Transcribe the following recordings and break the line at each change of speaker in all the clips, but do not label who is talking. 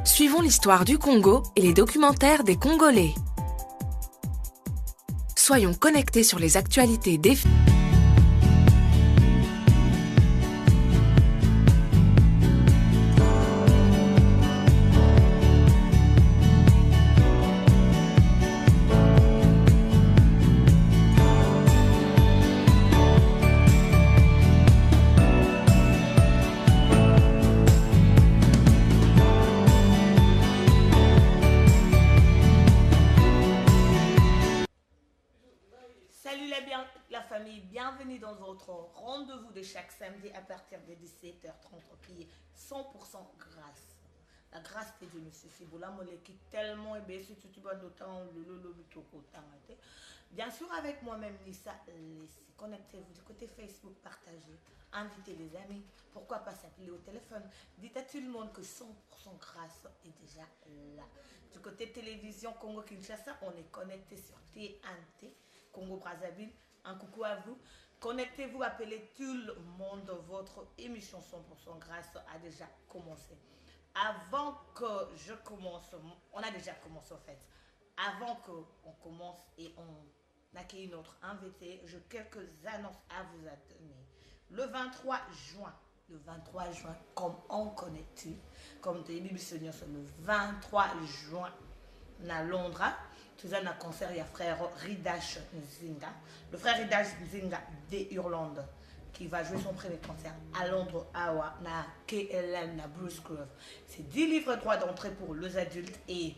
Suivons l'histoire du Congo et les documentaires des Congolais. Soyons connectés sur les actualités des...
Salut la famille, bienvenue dans votre rendez-vous de chaque samedi à partir de 17h30 qui est 100% grâce. La grâce de Dieu nous suffit. Qui tellement est bien, si tu vas d'autant le bien sûr, avec moi-même, Nissa, connectez-vous du côté Facebook, partagez, invitez les amis. Pourquoi pas s'appeler au téléphone? Dites à tout le monde que 100% grâce est déjà là. Du côté télévision Congo-Kinshasa, on est connecté sur TNT. Congo-Brazzaville, un coucou à vous. Connectez-vous, appelez tout le monde. Votre émission 100% grâce a déjà commencé. Avant que je commence, on a déjà commencé en fait. Avant qu'on commence et on accueille notre invité, j'ai quelques annonces à vous donner. Le 23 juin, comme on connaît tout, comme tu es le 23 juin à Londres, tout ça, dans le concert, il y a frère Ridash Nzinga. Le frère Ridash Nzinga d'Irlande qui va jouer son premier concert à Londres, Awa, na KLM, na Bruce Grove. C'est 10 livres droits d'entrée pour les adultes et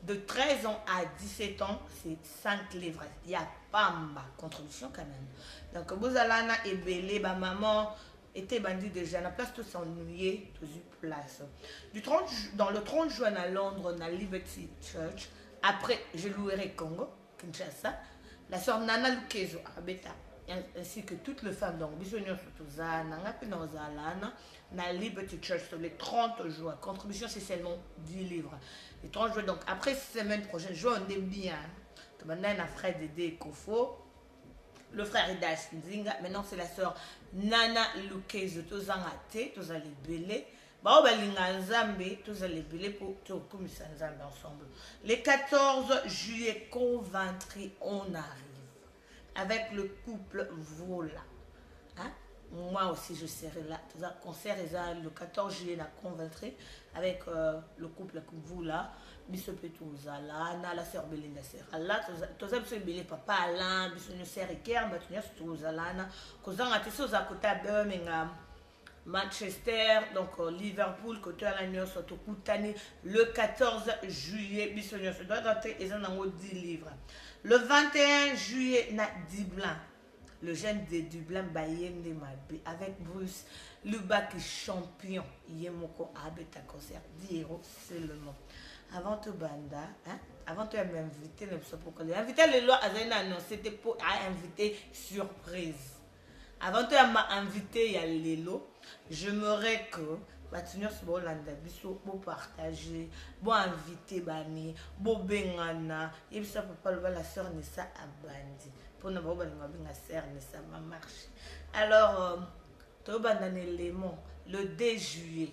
de 13 ans à 17 ans, c'est 5 livres. Il y a pas ma contribution quand même. Donc, vous allez et belé, maman était bandit déjà, la place tout s'ennuyer, tout place. Dans le 30 juin à Londres, na Liberty Church. Après, je louerai Congo, Kinshasa, la sœur Nana Lukezo, Abeta, ainsi que toutes les femmes. Donc, Bisogno Sotoza, na Liberty Church, le 30 juin. Contribution, c'est seulement 10 livres. Le 30 juin, donc après semaine prochaine, juin, on est bien. Maintenant, on a frère Dédé Kofo, le frère Idash Nzinga. Maintenant, c'est la sœur Nana Lukezo, tous en athée, tous en libellé. Tous allez pour ensemble. Le 14 juillet, Coventry, on arrive avec le couple Vola. Hein? Moi aussi, je serai là. Tout ça, concert est le 14 juillet à Coventry avec le couple Vola. Biso Petuzala, la sœur Belinda Serala, tous ça belé papa Alain, biso nous sœur Iker, batunya Petuzala, kozanga tiso za kota Birmingham. Manchester, donc Liverpool, côté à la New le 14 juillet, Bissonios doit rentrer et ça n'a 10 livres. Le 21 juillet, na Dublin, le jeune de Dublin, Bayern de Mabé, avec Bruce Lubac champion, Yemoko Abeta concert, 10 €, c'est le nom. Avant tout banda, hein? Avant de m'inviter, le loi a annoncé, c'était pour inviter surprise. Avant de m'inviter, il y a Lélo. J'aimerais que Batunia Sobolanda Bisso pour partager, pour inviter Bani, pour Bengana, et puis ça peut pas le voir la sœur Nessa à Bandi. Pour ne pas voir la sœur Nessa ma marche. Alors, tu as un élément le 2 juillet.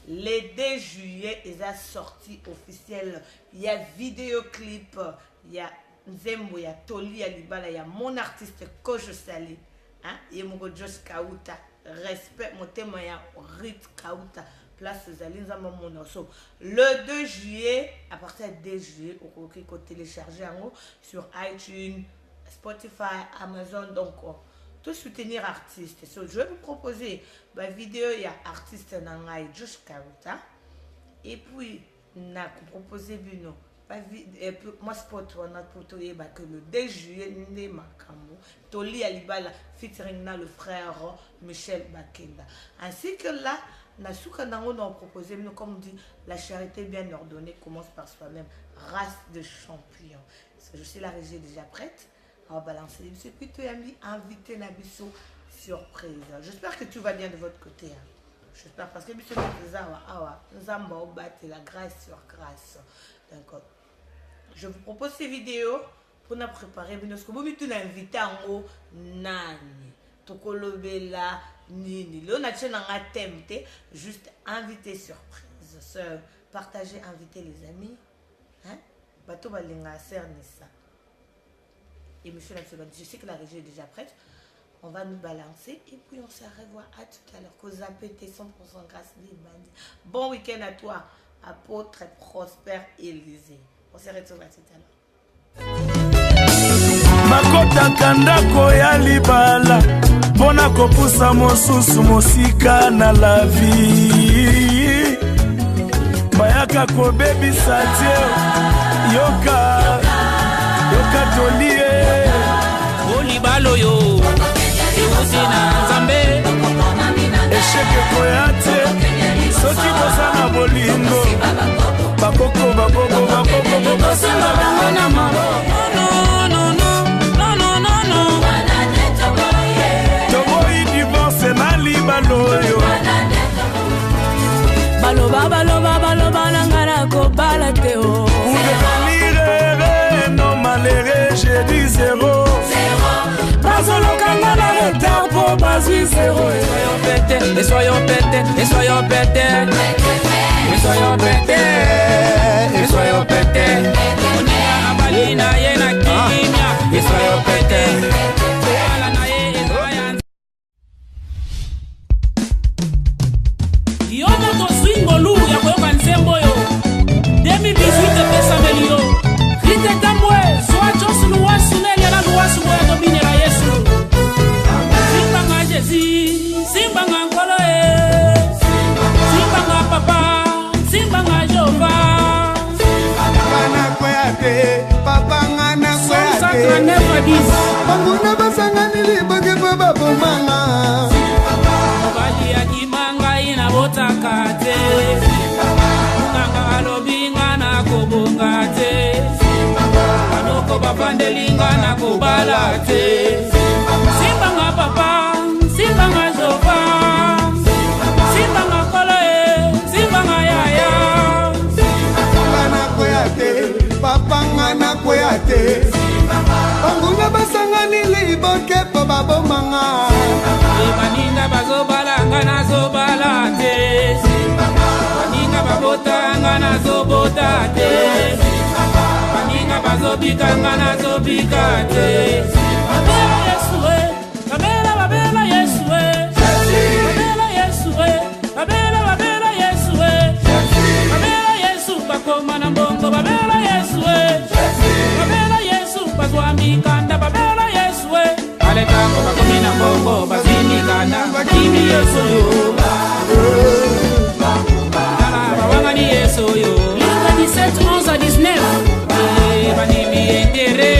Le 2 juillet, ils ont sorti officiel. Il y a vidéoclip, il y a Nzembo, il y a Toli, il y a Libala, il y a mon artiste que je salue. Hein? Il y a Josh Kauta, respect mon témoin, Rit Kauta, place Zalinza Mamonoso. Le 2 juillet, à partir du 2 juillet, on peut télécharger sur iTunes, Spotify, Amazon, donc tout soutenir artiste. So, je vais vous proposer ma vidéo, il y a artiste Nangai Josh Kauta, et puis, on a proposé Bino. Moi, sport que le 2 juillet, Toli Alibala featuring le frère Michel Bakenda. Ainsi que là, on a proposé, comme on dit, la charité bien ordonnée commence par soi-même. Race de champions. Je suis la régie déjà prête. On va balancer les bisous. Puis tu as mis invité Nabiso surprise. J'espère que tout va bien de votre côté. Hein. J'espère parce que nous avons battu la grâce sur grâce. D'accord. Je vous propose ces vidéos pour nous préparer. Parce que vous m'avez invité en haut. Nani. Tokolobela. Nini. Là, on a un thème. Juste invité surprise. sœurs. Partagez, invitez les amis. Hein? Bateau Balinga cerne ça. Et monsieur je sais que la régie est déjà prête. On va nous balancer et puis on se revoit à tout à l'heure. Cause pété 100% grâce des bandits. Bon week-end à toi, apôtre prospère Élysée. On se retrouve à tout à l'heure.
Makota kandako ya libala pona kopusa mosusu mosika na la vie bayaka kobebisa tie yoka tolie
olibalo yo eusina nzambe
esheke koyate soki bosana bolingo bakoko
bosala bango na maboko
toboyi divorce na libalo yo
baloba nangana kobala te o
non malheureux j'ai dit zéro
bazolokanga na retard po bazwi zéro et soyons pétés on est à balina yena kimia et soyons pétés.
Banguna basangani liboke baba bomanga
Obali akimanga ina botakate Nganga alobinga na kobongate Anoko babandelinga na kobalate Simbanga papa, simbanga jova Simbanga koloe, simbanga yaya
Bangana koyate, papanga na koyate Banguna basangani liboke baba bomanga
Baninga bazobalanga na zobalate Baninga babotanga na zobotate Baninga bazobikanga na zobikate Babela Yesue, babela Yesue Babela Yesue, babela Yesue Babela Yesu bakoma na mbongo babela Yesue Babela Yesu bazwami kanda babela Yesue Ale tango bakomi na mbongo bazini kanda bakimi Yesu yo Bawangani Yesu yo Luka 17, 11 à 19 Banimi entere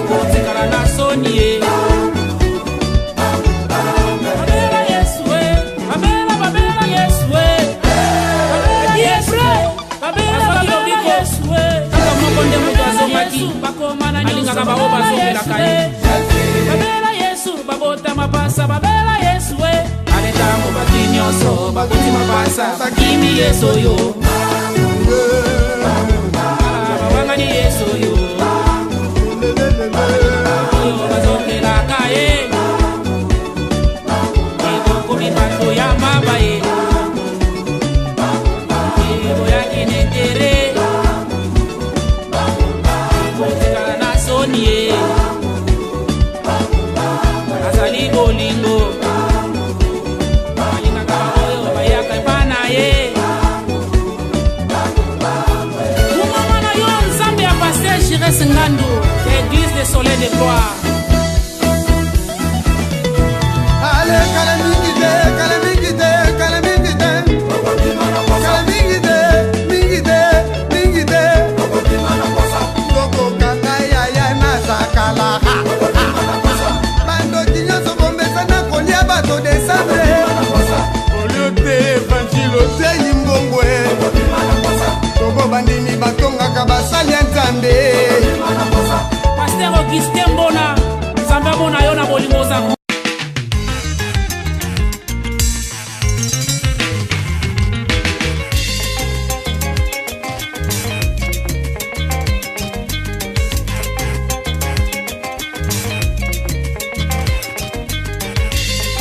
Kotekala na sonye Babela Yesue Babela Yesue Babela Yesue Babela Yesue Kamokonde mugazo maki bakomana nyonso babela Yesu babota mapasa babela Yesu ale tango bakinyoso bakuti mapasa bakimi Yesu yo bawangani Yesu yo bazokela kaye komi bato ya mabaye boyaki netere kotekala na sonie azali bolingo balingaka oyo bayaka epana ye mumama na yo nzambe ya paster Jires Ngandu église de soleil de gloire
Ale kalamingide Doko kaka yaya na zakala Bando kinyoso bombesa na kolia bato desambre Oliote evanjilo te yimbongwe Togo bandini batongaka basali ya nzambe
paster Augustin Mbona nzambe amona yo na bolingo za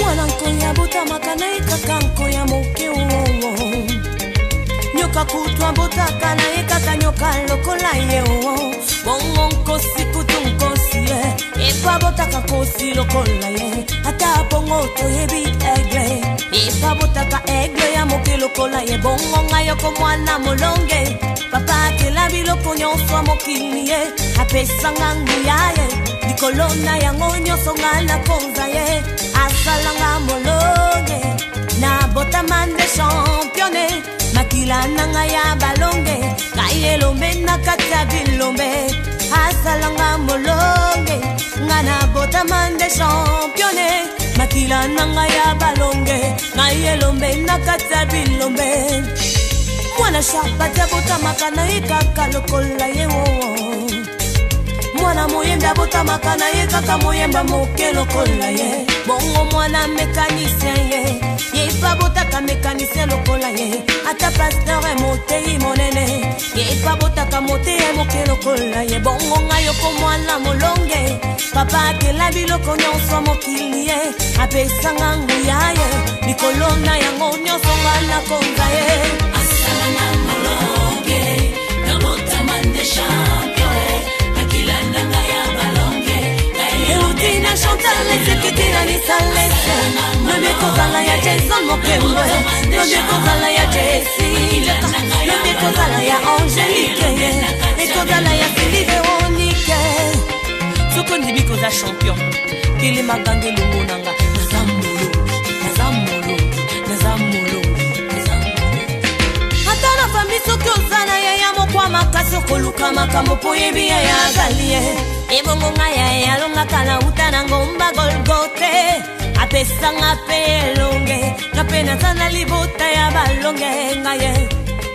Mwana nkoya bota makana ikakanko ya mokeo ye o bongo nkosi kutu nkosi ye epa botaka kosi lokola ye ata bongo toyebi aigle epa botaka aigle ya moke lokola ye bongo ngayo ko mwana molonge papa kela biloko nyonso mokili ye apesanga nguya ye likolo na yango nyonso nga na konza ye asalanga molonge na botamande championne makila nanga ya balonge kayelombe na kati ya bilombe asalanga molonge ngana botamande championne makila nanga ya balonge kayelombe na kati ya bilombe mwana shapata botamaka na ye kaka lokola ye wowo mwana moyemba botamaka na ye kaka moyemba moke lokola ye bongo mwana mécanicien ye yepa botaka mécanicien lokola ye ata pasteur motei monene yepa botaka motei moke lokola ye bongo ngayo ko mwana molonge papa kela biloko nyonso mokili ye apesanga nguya ye likolo na yango nyonso ngana konza ye asalanga molonge na botamande champion akila nanga ya balonge eutina chantal eseketina nisalese nobie kozala ya jason mokembe nobie kozala ya jesile nobie kozala ya angelique ekozala ya sili veronike soko ndibi koza champion kili magange lungu nanga nazamolo nazamolo nazamolo ata na fami soki ozala ya ya mokwa makasi okoluka makambo po yebi ya ya galie ebongo ngai yalongaka na uta na ngomba golgote apesanga pe elonge ngape nazana libota ya balonge ngaye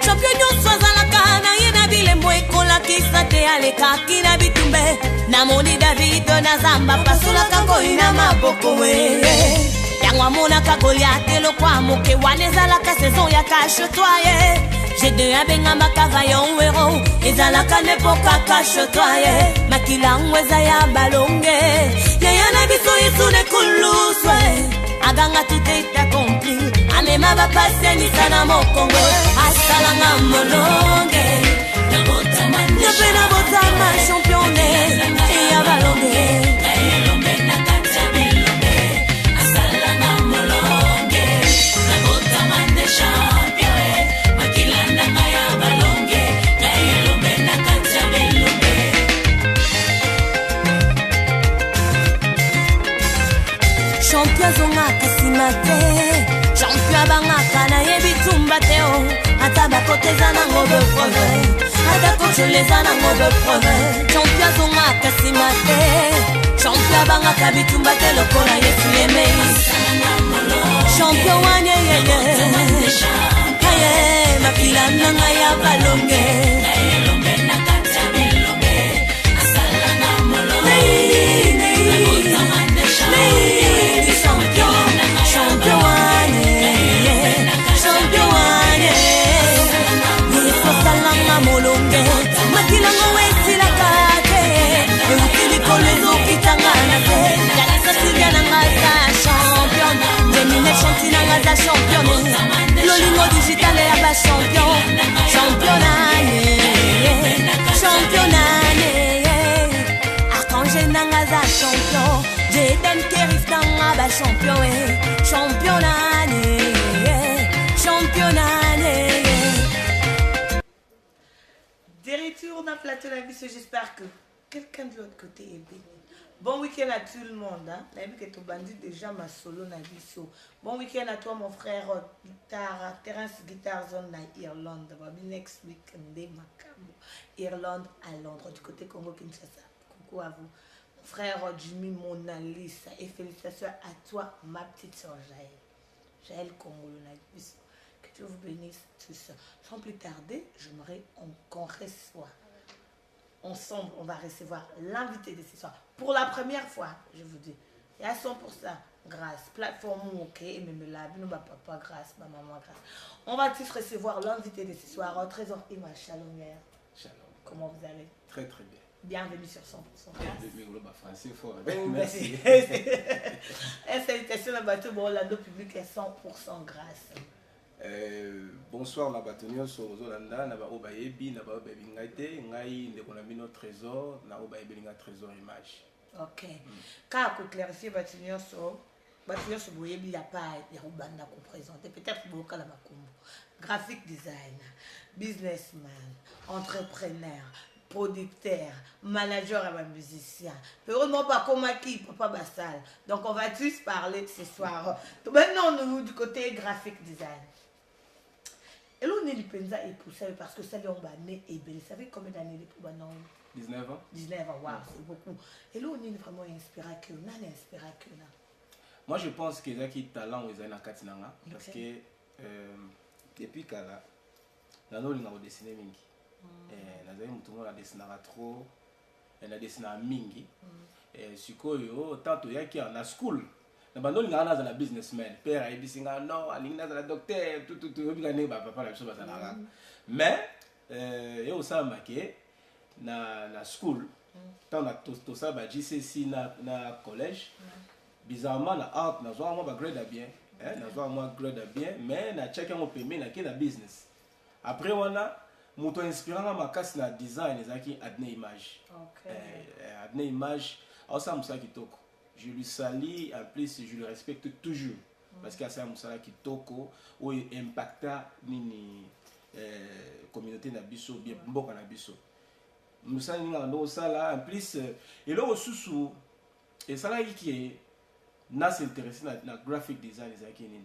champion nyonso azalaka na ye na bilembo ekolakisa te alekaki na bitumbe namoni davido na zamba pasolaka ngoi na maboko we yango amonaka goliate lokwa moke wana ezalaka saison ya cache-toi J'ai abenga makava yon wero ezalaka nepoka cache-toi makila ngweza ya balonge yayana biso isune kuluswe aganga tout est accompli amema bapaseni sana mokongo asalanga molonge na botama championne ya balonge champion zongaka nsima te champion abangaka na ye bitumba te o ata bakoteza nango bepreuve ata kotoleza nango bepreuve champion zongaka nsima te champion abangaka bitumba te lokola yesu yemei champion wane yeye aye makila nanga ya balonge Lolingo digital ya ba champion championane Archange nanga za champion Jeden Kerif nanga ba championane
De retour dans Plateau la vie, j'espère que quelqu'un de l'autre côté est béni. Bon week-end à tout le monde. Hein? Déjà ma solo na biso. Bon week-end à toi mon frère guitare, Terence Guitar Zone na Irlande. Next week Macamo. Irlande à Londres du côté Congo Kinshasa. Coucou à vous. Mon frère Jimmy Mona Lisa et félicitations à toi ma petite soeur Jaël. Jaël Congo na biso. Que Dieu vous bénisse tous. Sans plus tarder, j'aimerais qu'on reçoit. Ensemble, on va recevoir l'invité de ce soir. Pour la première fois, je vous dis. Et à 100% grâce. Plateforme OK. Et même là, nous, papa grâce, ma maman grâce. On va tous recevoir l'invité de ce soir. Trésor Ima Shalom.
Shalom.
Comment vous allez?
Très très bien.
Bienvenue sur 100% grâce.
Français fort.
Oh,
merci.
Et salutations à bateau. Bon, la public est 100% grâce.
Bon bonsoir na batonio so ozolanda na ba obayebi na ba obayebi ngaite ngai ndeko na bino trésor na obayebelinga trésor image.
OK. Ka ko clarifier batonio so boyebi ya pa ya ubanda ko présenter peut-être boka la makumbu. Graphic designer, businessman, entrepreneur, producteur, manager et musicien. Heureusement pas comme qui, papa Bassal. Donc on va tous parler ce soir. Maintenant nous du côté graphic design. Et là on est penza et poussé parce que ça lui on va né et belle. Vous savez combien d'années pour banon?
19 ans.
19 ans, waouh, c'est beaucoup. Et là on est vraiment inspiré que on a inspiré que là.
Moi je pense que zaki talent aux na katinanga parce que depuis kala na no linga dessiner mingi. Nazali mutu mona desinaka trop na desina mingi sikoyo tanto yaki na school na bando linga na za businessman père ayibisinga no alinga na docteur tout obika ne ba papa la biso bazalaka mais yo osamba ke na school tant na to ça ba JCC na collège bizarrement na art na zo moi ba grade bien na zo moi grade bien mais na check on permet na ki na business après wana moto inspirant makasi na design ezaki adne image. OK. Adne image asa musala kitoko. Je lui salue en plus je le respecte toujours parce que asa musala kitoko o impacta nini communauté na biso bien mboka na biso. Musala ninga ndo sala en plus et là osusu et sala qui na s'intéresser na graphic design ezaki nini.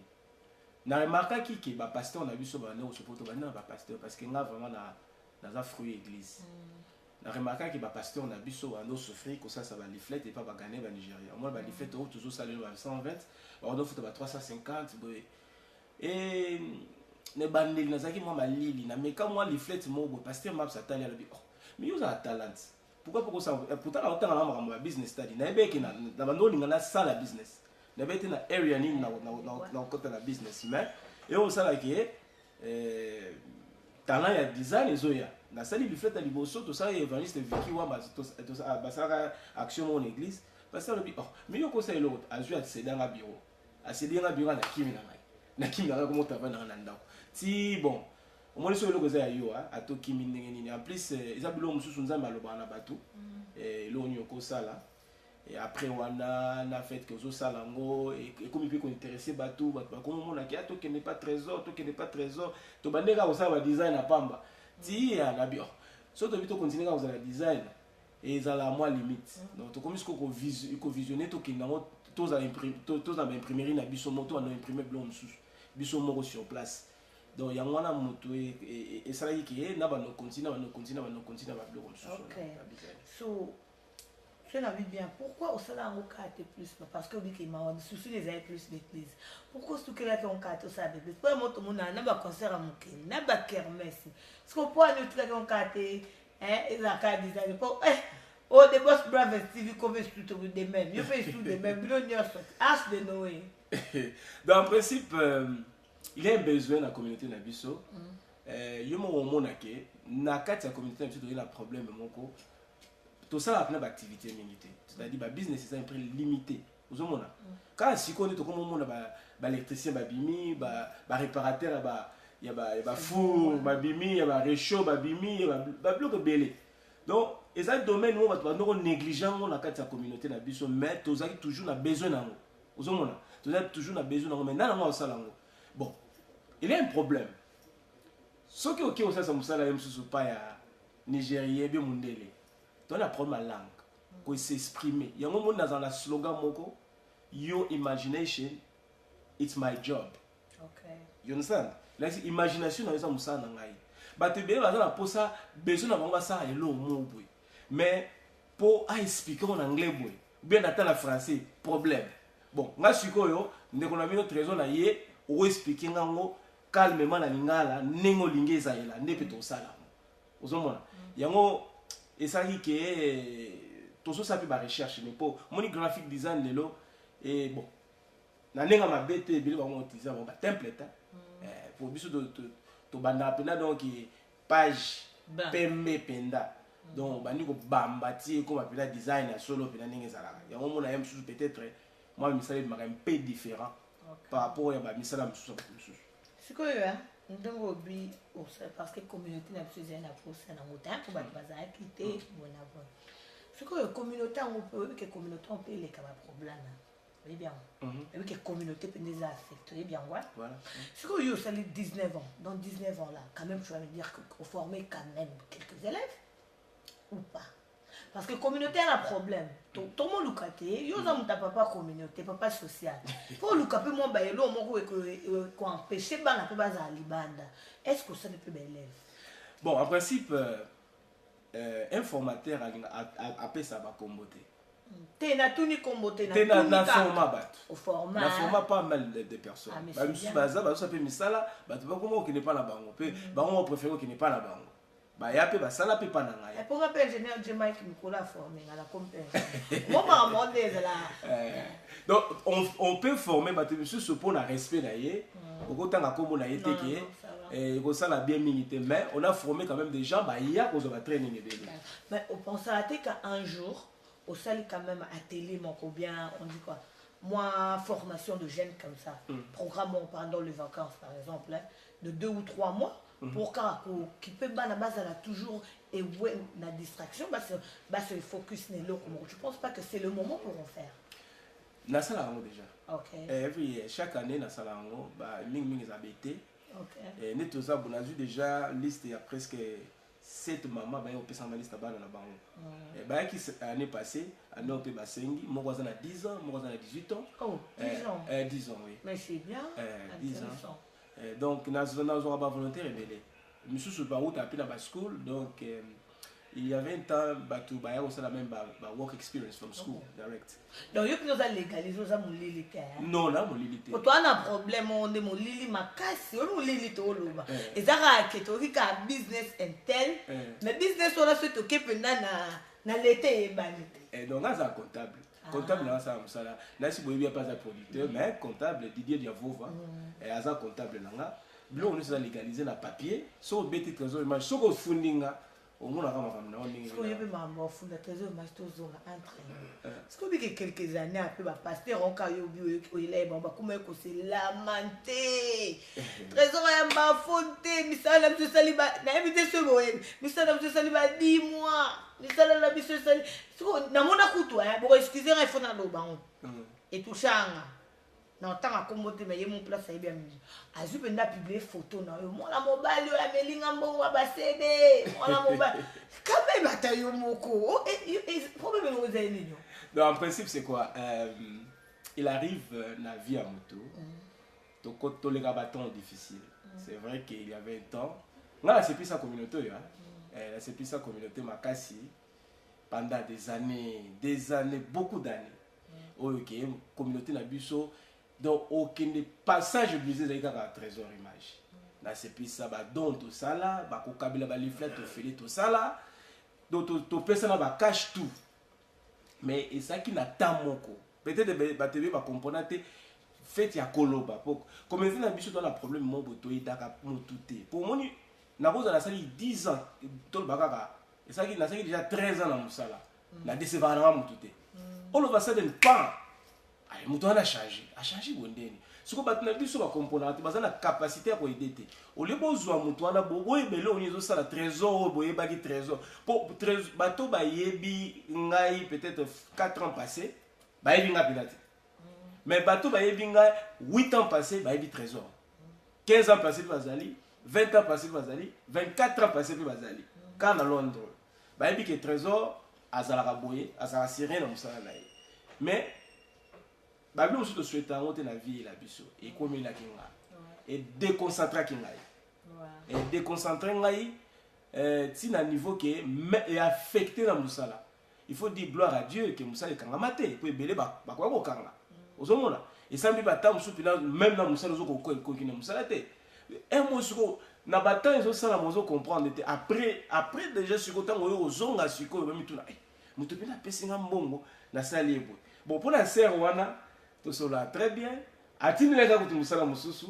Na remarqué que ba pasteur na biso ba na osopoto ba na ba pasteur parce que nga vraiment na fruit église. Na remarqué que ba pasteur na biso ba no souffrir que ça va liflet et pas ba gagner ba Nigeria. Moi ba liflet toujours ça le 120, ba on foto ba 350 boy. Et ne bandeli na zaki moi malili na meka moi liflet mo bo pasteur m'a satali ala bi. Mais yo za talent. Pourquoi ça pourtant na otanga na ma business study. Na ebeki na ba no linga na sala business. Na bete na area ni na côté la business mais et on sala que talent ya design ezoya na sali bifleta liboso to ça évangéliste Vicky wa basaka action mon église parce que le oh mais yo ko ça l'autre azu a céder na bureau a céder na bureau na kimi na kimi na ko mota bana na ndako ti bon moi le solo ko za yo a to kimi nini en plus ezabilo mususu nzamba loba na bato lo ni ko sala. Et après on a fait que zo salango et comme il peut intéresser batou comme on a qui to qui n'est pas trésor to qui n'est pas trésor to bandeka ça va design à pamba ti na bio so to bito continuer quand vous allez design et ça la moi limite donc to comme ce qu'on visionner to qui na to za imprimer to za imprimerie na biso moto on a imprimé blanc sous biso moko sur place donc il y a moi na moto et ça là qui na ba no continue ba blanc sous.
OK. So je l'ai bien. Pourquoi au salon on carte plus? Parce que oui, il m'a dit souci les ailes plus d'église. Pourquoi ce que là on carte ça d'église? Pour moi tout le monde n'a pas concert à mon cœur, n'a pas kermesse. Ce qu'on peut nous tout là on carte et la carte design pour oh des boss brave TV comme tout de même. Je fais tout de même. Nous n'y a pas. As de Noé.
Dans le principe il y a un besoin dans la communauté na biso. Yo mo mona ke na carte la communauté na biso il y a un problème moko. Tout ça a plein d'activités limitées. C'est-à-dire que business c'est un prix limité. Vous avez quand si on est comme on a électricien bimi, ba réparateur il y a four bimi, il y a réchaud bimi, il y a bloc belé. Donc les autres domaines où on va nous négligent on a quatre communauté na biso mais tous avez toujours besoin d'ango. Vous avez tous avez toujours besoin d'ango mais dans ça lango. Bon, il y a un problème. Ce qui OK ça ça même sous pas ya Nigérien bien mondele. Donc la première langue, qu'on s'exprimer. Il y a un moment dans un slogan moko, your imagination, it's my job.
Okay.
You understand? Like imagination na ça musa na ngai. Ba te be ba za pour ça besoin na bango ça hello mo boy. Mais pour expliquer en anglais boy, bien attendre en français, problème. Bon, nga sikoyo ndeko na bino trésor na ye o expliquer ngango calmement na lingala nengo lingeza yela ndepe to sala. Ozomona. Yango et ça dit que tout ça peut ba recherche mais pour mon graphic design lelo et bon na nenga mabete bile ba utiliser ba template pour biso to banda pena donc page pembe penda donc bandi ko bambati comme apela design à solo pena nenga zala ya mo na yem peut-être moi misala ma un peu différent par rapport à ba misala msusu
c'est quoi ndenge obi parce que communauté na biso ezali na posa nango ta mpo bato bazalaki te bona bona sikoyo communauté yango mpe oyebi ke communauté mpe eleka baproblème oyebi yango oyebi ke communauté mpe nde eza affecte oyebi yango sikoyo yo osali 19 ans dans 19 ans là quand même tu vas me dire que former quand même quelques élèves ou pas parce que communauté a un problème. Tout le monde luka te. Yo za muta papa communauté, papa social. Faut luka pe mo ba yelo mo ko empêcher bana pe baza libanda. Est-ce que ça ne peut pas élève?
Bon, en principe un formateur a fait ça ba comboté.
Te na tuni comboté na
tuni. Te na format bat.
Au format.
Na format pas mal de personnes. Ba musu baza ba so pe misala, ba to ba komo ki ne pas na bango pe ba on préfère ki ne pas na bango. Bah y a peu ça pe pas na ngai.
Pour rappel ingénieur de Mike Nicolas formé à la compagnie. Moi ma modèle là.
Donc on peut former bah monsieur ce pour la respect d'ailleurs. Au côté na comme on a été qui et comme ça la bien minité mais on a formé quand même des gens bah il y a cause de training de.
Mais on pense à qu'un jour au salle quand même atelier mon bien on dit quoi moi formation de jeunes comme ça programme pendant les vacances par exemple de 2 ou 3 mois. Pour qui peut ba na base là toujours et ouais la distraction bah se focus ne lo je pense pas que c'est le moment pour en faire
na sala ngo déjà
OK
chaque année na sala ngo ba mingi zabete
OK
et neto za bonazu déjà liste il y a presque 7 mamans ba yo pesa na liste ba na bango et ba qui année passée année on peut ba sengi mo kwa na 10 ans mo kwa na 18 ans
oh 10 ans
10 ans oui
mais c'est bien
10 ans. Donc, nous avons pas volontaire rebelle. Monsieur sur route a pu dans la school, donc il y avait un temps, bateau, bah, on la même work experience from school direct.
Donc, il y a légaliser ça mon lili.
Non, là mon lili.
Pour toi, on a un problème, on est mon lili ma casse, on lili to loba. Et ça a que tu as business intel, mais business on a fait toquer pendant na l'été et banité.
Et donc, là, c'est un comptable. Comptable là ça là là si boyebi pas un producteur mais comptable Didier Diavova et aza comptable nanga bilo on est légalisé na papier so beti trésor image so ko fundinga au monde kama kama na ndingi
ko yebe mambo funda trésor image to zonga entraîneur ce que que quelques années après ba pasteur on ka yo bio o ile ba kuma ko se lamenté trésor ya ba fonte misala mtu saliba na invité ce boyen misala mtu saliba 10 mois misala la biso sali so na mona kutu bon excusez il faut na loba et tout changa na tanga kombote mais ye mon place ay bien azu penda publier photo na yo mona mobile yo ya melinga mbongo ba CD mona mobile quand même batayo moko et problème no za nini.
Donc en principe c'est quoi il arrive na vie à moto to les bâtons difficile. C'est vrai qu'il y avait un temps là c'est plus sa communauté c'est plus sa communauté makasi pendant des années beaucoup d'années. OK communauté na biso donc aucun passage obligé d'aller à trésor image là c'est plus ça ba don tout ça là ba ko kabila ba leaflet to filer tout ça là donc to personne ba cache tout mais et ça qui n'attend moko peut-être ba tebe ba componente fait ya koloba pour communauté na biso dans la problème mon boto idaka motuté pour moni na cause la sali 10 ans to bakaka et ça qui na sali déjà 13 ans na musala na décevoir na motuté on le va ça de pas ay mutu a changé bondeni siko batuna biso ba componente bazana capacité à aider te au lieu bozwa mutu na boye bele on yezo sala trésor boye baki trésor pour trésor bato ba yebi ngai peut-être 4 ans passés ba yebi nga pilate mais bato ba yebi ngai 8 ans passés ba yebi trésor 15 ans passés bazali 20 ans passés bazali 24 ans passés bazali quand à Londres ba yebi que trésor azala boye azala sirène na musala na mais babilo musu to souhaita ngote na vie la biso et comme la kinga et déconcentrer kinga et déconcentrer ngai tina niveau que est affecté na musala il faut dire gloire à Dieu que musala kanga mate pour belé ba kwa ko kanga ozomona et ça mbi bata musu pina même na musala zo ko kina musala te un mot sur na bata ils ont ça la mozo comprendre après déjà sur temps oyo ozonga siko même tuna mutu pina pesinga mbongo na saliebo bon pour la sœur wana tout cela très bien atini leka kutu musala mususu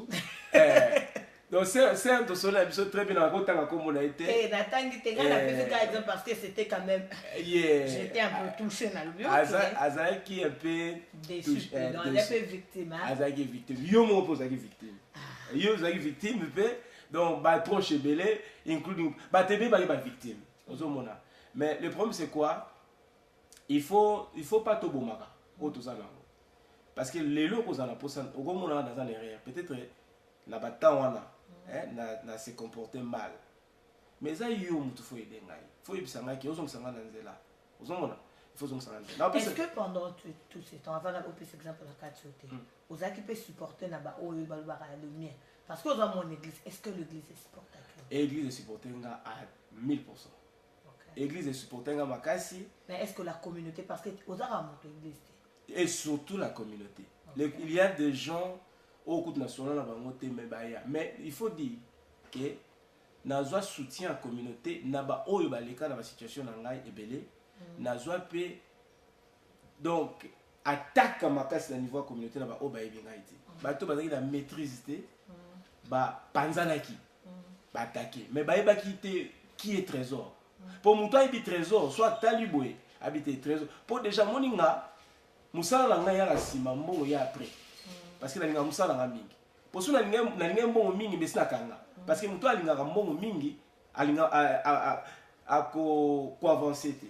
donc c'est un dossier absolument très bien en tant comme on a été
natangi te ngana pesa exemple parce que c'était quand même j'étais un peu touché dans le bio
Azaï qui est un peu
déçu dans les peu victime
Azaï victime yo mo pose qui victime yo Azaï victime peu Donc, bah, trop chébélé, including. Bah, t'es bien, bah, victime. Mais le problème, c'est quoi? Il faut pas tout bomaka. Parce que les lots qu'on a posé, au moment dans un erreur, peut-être, n'a pas tant, n'a se comporté mal. Mais ça, il faut aider. Il faut aider les gens qui ont s'en là.
Est-ce que pendant tout ce temps, avant d'avoir cet exemple de la carte, vous avez pu supporter le mien? Parce que vous avez mon église, est-ce que l'église est supportée?
L'église est supportée à 1000%. L'église est supportée à Makassi.
Mais est-ce que la communauté, parce que vous avez mon église?
Et surtout la communauté. Il y a des gens au cours national, mais il faut dire que nous soutien à la communauté, nous avons une situation donc attaque à Makassi au niveau de la communauté, nous avons la maîtrise, panzanaki, attaquer. Mais qui est trésor? Pour moi, il y a trésor, soit taliboué, habiter trésor. Pour déjà, moninga, musala nga ya sima mbongo ya après. Parce que la musala nga mingi. Pour ça, na linga mbongo mingi mais kanga. Parce que muto alinga mbongo mingi, alinga ko avancer te.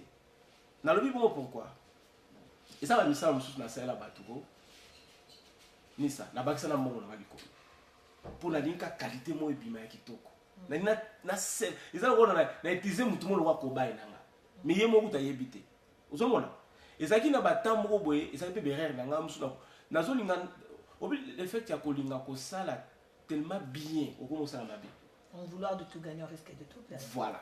Na lobi bon pourquoi? Et ça va misala mususu na sala batuko. Nisa, na bakisa na mbongo na baliko. Pour na linga qualité mo ebima ya kitoko. Na sel eza ngona na etize mutu mo lo wa kobai nanga mais ye mo kuta yebite uzomona ezaki na batambo boye ezaki pe berere nanga musu na zolinga le fait ya kolinga ko sala tellement bien okomo sala mabe
en vouloir de tout gagner au risque de tout perdre.
Voilà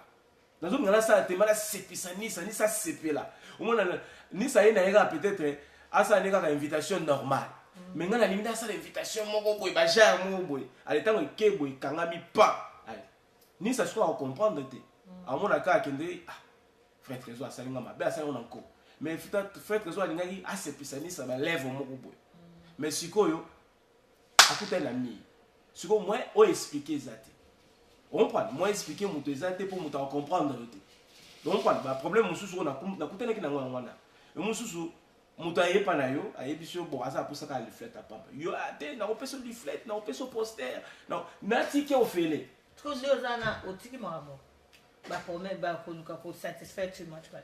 na zolinga na sala tellement la sepisa ni ça sepela omona ni ça ina ega peut-être asa neka ka invitation normale mais ngana linda sala invitation moko boye ba jar moko boye aletango ke boye kangami pa ni ça soit à comprendre à mon accord qui frère trésor ça linga mabe ça on encore mais frère trésor linga qui a c'est ça ni ça va lève mon boy mais sikoyo akuta la mi siko moi o expliquer ça on prend moi expliquer mon exact pour mon comprendre donc prend ba problème mususu na kutana ki na ngwana et mususu muto ayepa na yo ayebiso bon asa pour ça ka le flette à papa yo ate na opeso du flette na opeso poster non na tike ofele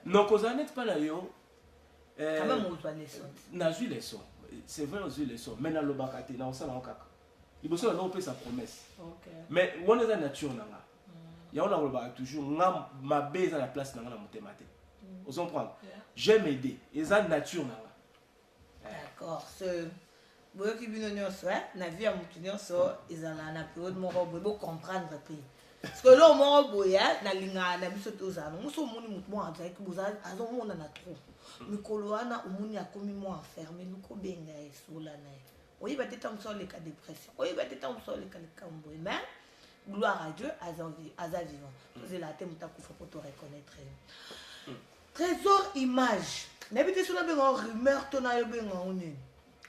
non, cause n'est pas là yo.
Quand même on doit leçon.
Na ju leçon. C'est vrai on ju leçon. Mais na lobakate na osala okaka. Liboso na on sa promesse. OK. Mais on est dans nature nanga. Ya on a lobaka toujours nga mabe za la place nanga na motema te. Vous comprenez? J'aime aider. Et ça nature nanga.
D'accord. Ce boyo ki bino nyonso na vie ya mutu nyonso ezala na période moko boyo comprendre pe. Parce que là moko boya na linga na biso tozana muso moni mutu mo azaki boza azomona na trop. Mikolo wana omoni akomi mo enfermé nuko benga esola na ye. Oyi bateta muso le cas dépression. Oyi bateta muso le cas kambo. Mais gloire à Dieu aza vivant. Vous la te muta kufa pour te reconnaître. Trésor image. N'habite sur la benga rumeur tona yo benga onene.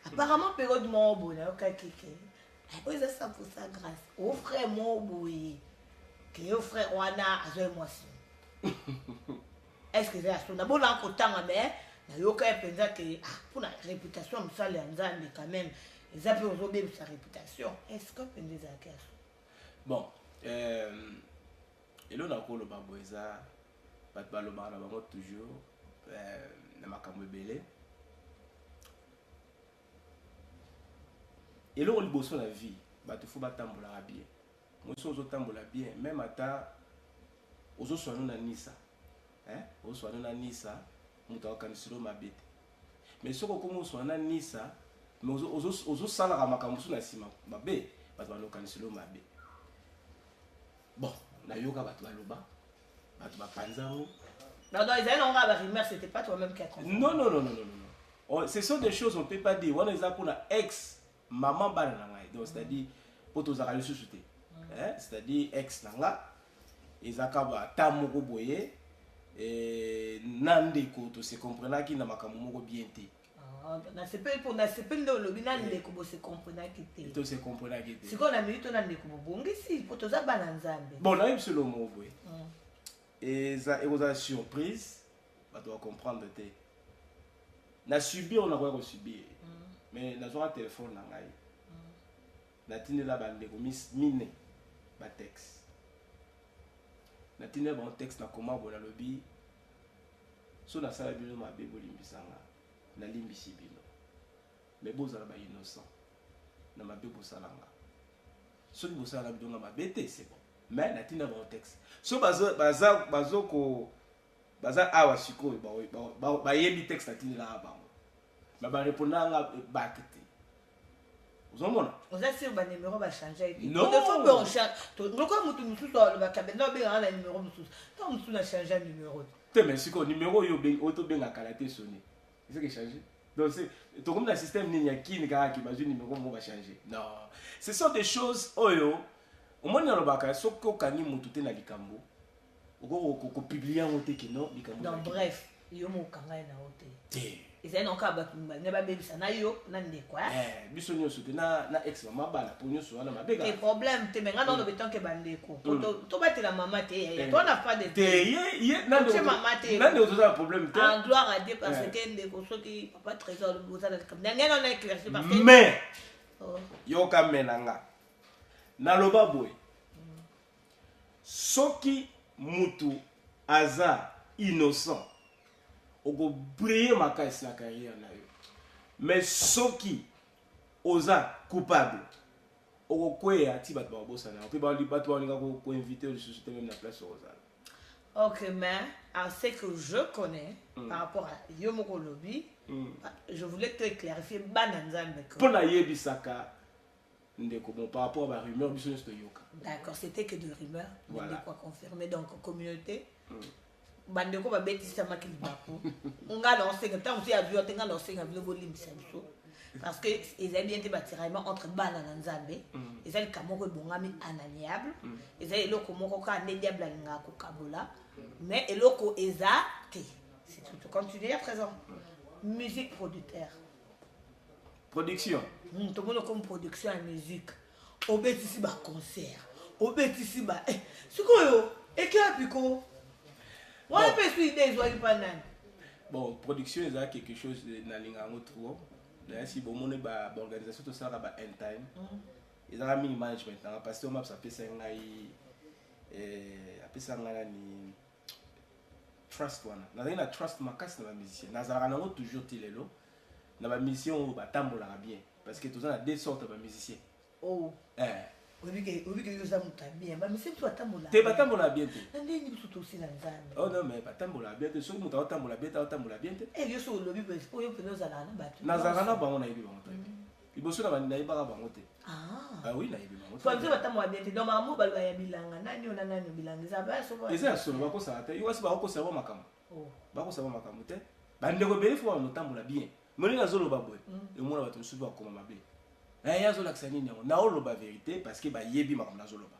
Apparemment, période mon bon, ok, oui, c'est ça pour sa grâce. Au frère mon boy, que au frère Wana a joué moi si. Est-ce que c'est à son d'abord là qu'autant mais na yo ka pensa que pour la réputation ça les anzambe quand même ils appellent aux obés sa réputation. Est-ce que pensa ça?
Bon, et là on a encore le baboisa, pas de baloba na bango toujours na makambo belé. Et là, on bosse la vie. Il faut tambola bien. Moi, je suis tambola bien. Même à aux soins na Nissa. Aux soins na Nissa, on t'a organisé ma bête. Mais ce qu'on commence soin na Nissa, mais aux salaires à ma camus na sima ma bête, parce qu'on organisé ma bête. Bon, na yoga bat baloba, bat panzango.
Non, ils allaient en avoir mais c'était pas toi-même qui a trompé.
Non. Ce sont des choses on peut pas dire. On est là pour la ex. Maman banana donc c'est-à-dire pour tous les sociétés c'est-à-dire ex nanga ezakaba tamoko boye et nandeko to se comprendre qui na makambo moko bien te
na sepel ndo lobi nandeko bo se comprendre qui te
to se comprendre qui te
siko na minute nandeko bongi si pour tous bana nzambe
bon na yebso lo mo boye et ça est surprise ba doit comprendre te na subir on a quoi subir mais na zoa téléphone na ngai na tindi la bande ko mine texte natina bon texte na comment bon lobby so na sala bino mabe bolimbisanga na limbisi bino mais bozala ba innocent na mabe bosalanga so ni bosala bino na mabe te c'est bon mais natina bon texte so bazo ko baza awa sikoyo ba yebi texte natina la bango mais ba répondanga bakete vous en
vous êtes sûr que le numéro va changer?
Non.
On change. Donc, comme tout le monde va changer le numéro, tant que tout a changé le numéro.
Mais si le numéro est auto bien à caractère sonné, c'est ce qui change. Donc, c'est comme le système n'y a qui ne va changer, le numéro va changer. Non. Ce sont des choses, au moins, dans le bac, ce qu'on a mis tout dans les cambo, on publie en hôtel qui non,
donc, bref, il y a un canal dans l'hôtel. Ils ont encore ne pas baby ça na yo na ndeko
biso nyo soute na ex mama bala pour nyo so na mabega
et problème te menga dans le béton que bandeko to batela maman te toi n'a pas de
te ye na de
maman te
na de autres problème te
en gloire à Dieu parce que ndeko so qui papa trésor le boza comme ndenge non éclairci parce que
mais yo ka menanga na loba boy soki mutu aza innocent oko briller makasi na carrière na yo mais soki oza coupable oko kwea ti bato babosana pe bali bato balinga ko inviter le société même na place ozala.
OK, mais à ce que je connais par rapport à Yomoko Lobby, je voulais te clarifier bananzambe
pour na yebisaka ndeko bon par rapport à la rumeur biso nsto yoka.
D'accord, c'était que de rumeurs,
voilà.
De quoi confirmer donc communauté. Bandeko ba betisa makili bako nga lancer tant aussi a vu tenga lancer nga bilo limbisa biso parce que ils avaient bien été batiraillement entre bana na nzambe ils avaient kamoko bongami ananiable ils avaient eloko moko ka ne diable nga ko kabola mais eloko ezate c'est tout continuer à présent musique producteur
production
tout le monde comme production en musique obetisi ba concert obetisi ba sikoyo ekapiko.
Bon, production est quelque chose de nalingango trop. D'ailleurs, si bon mon ba organisation tout ça là ba end time. Ils ont mis management parce que on m'a appelé ça ni trust one. Na trust makas na musicien. Na za rango toujours tilelo. Na ba mission ba tambola bien parce que tout ça a deux sortes de musiciens.
Oh. Oui que yo zamuta bien mais c'est toi tambola.
Te batambola bien te.
Ndeni biso aussi na nzambe.
Oh non mais batambola bien te so muta batambola bien te.
Eh yo so lobi po yo peno za na bato.
Na za na bango na yibi bango te. Iboso na ba na yiba bango te.
Ah
oui na yibi bango.
Kwa nzo batambola bien te donc mamu ba ya bilanga nani ona nani bilanga za ba so ba.
Eza so ba ko sa te. Yo wasi ba ko sa ba makamo.
Oh.
Ba ko sa ba makamo te. Ba ndeko bele fo no tambola bien. Moni na zolo ba boy. E mona bato suba ko mabe. Ya zo laksa nini na oloba vérité parce que ba yebi makam na zoloba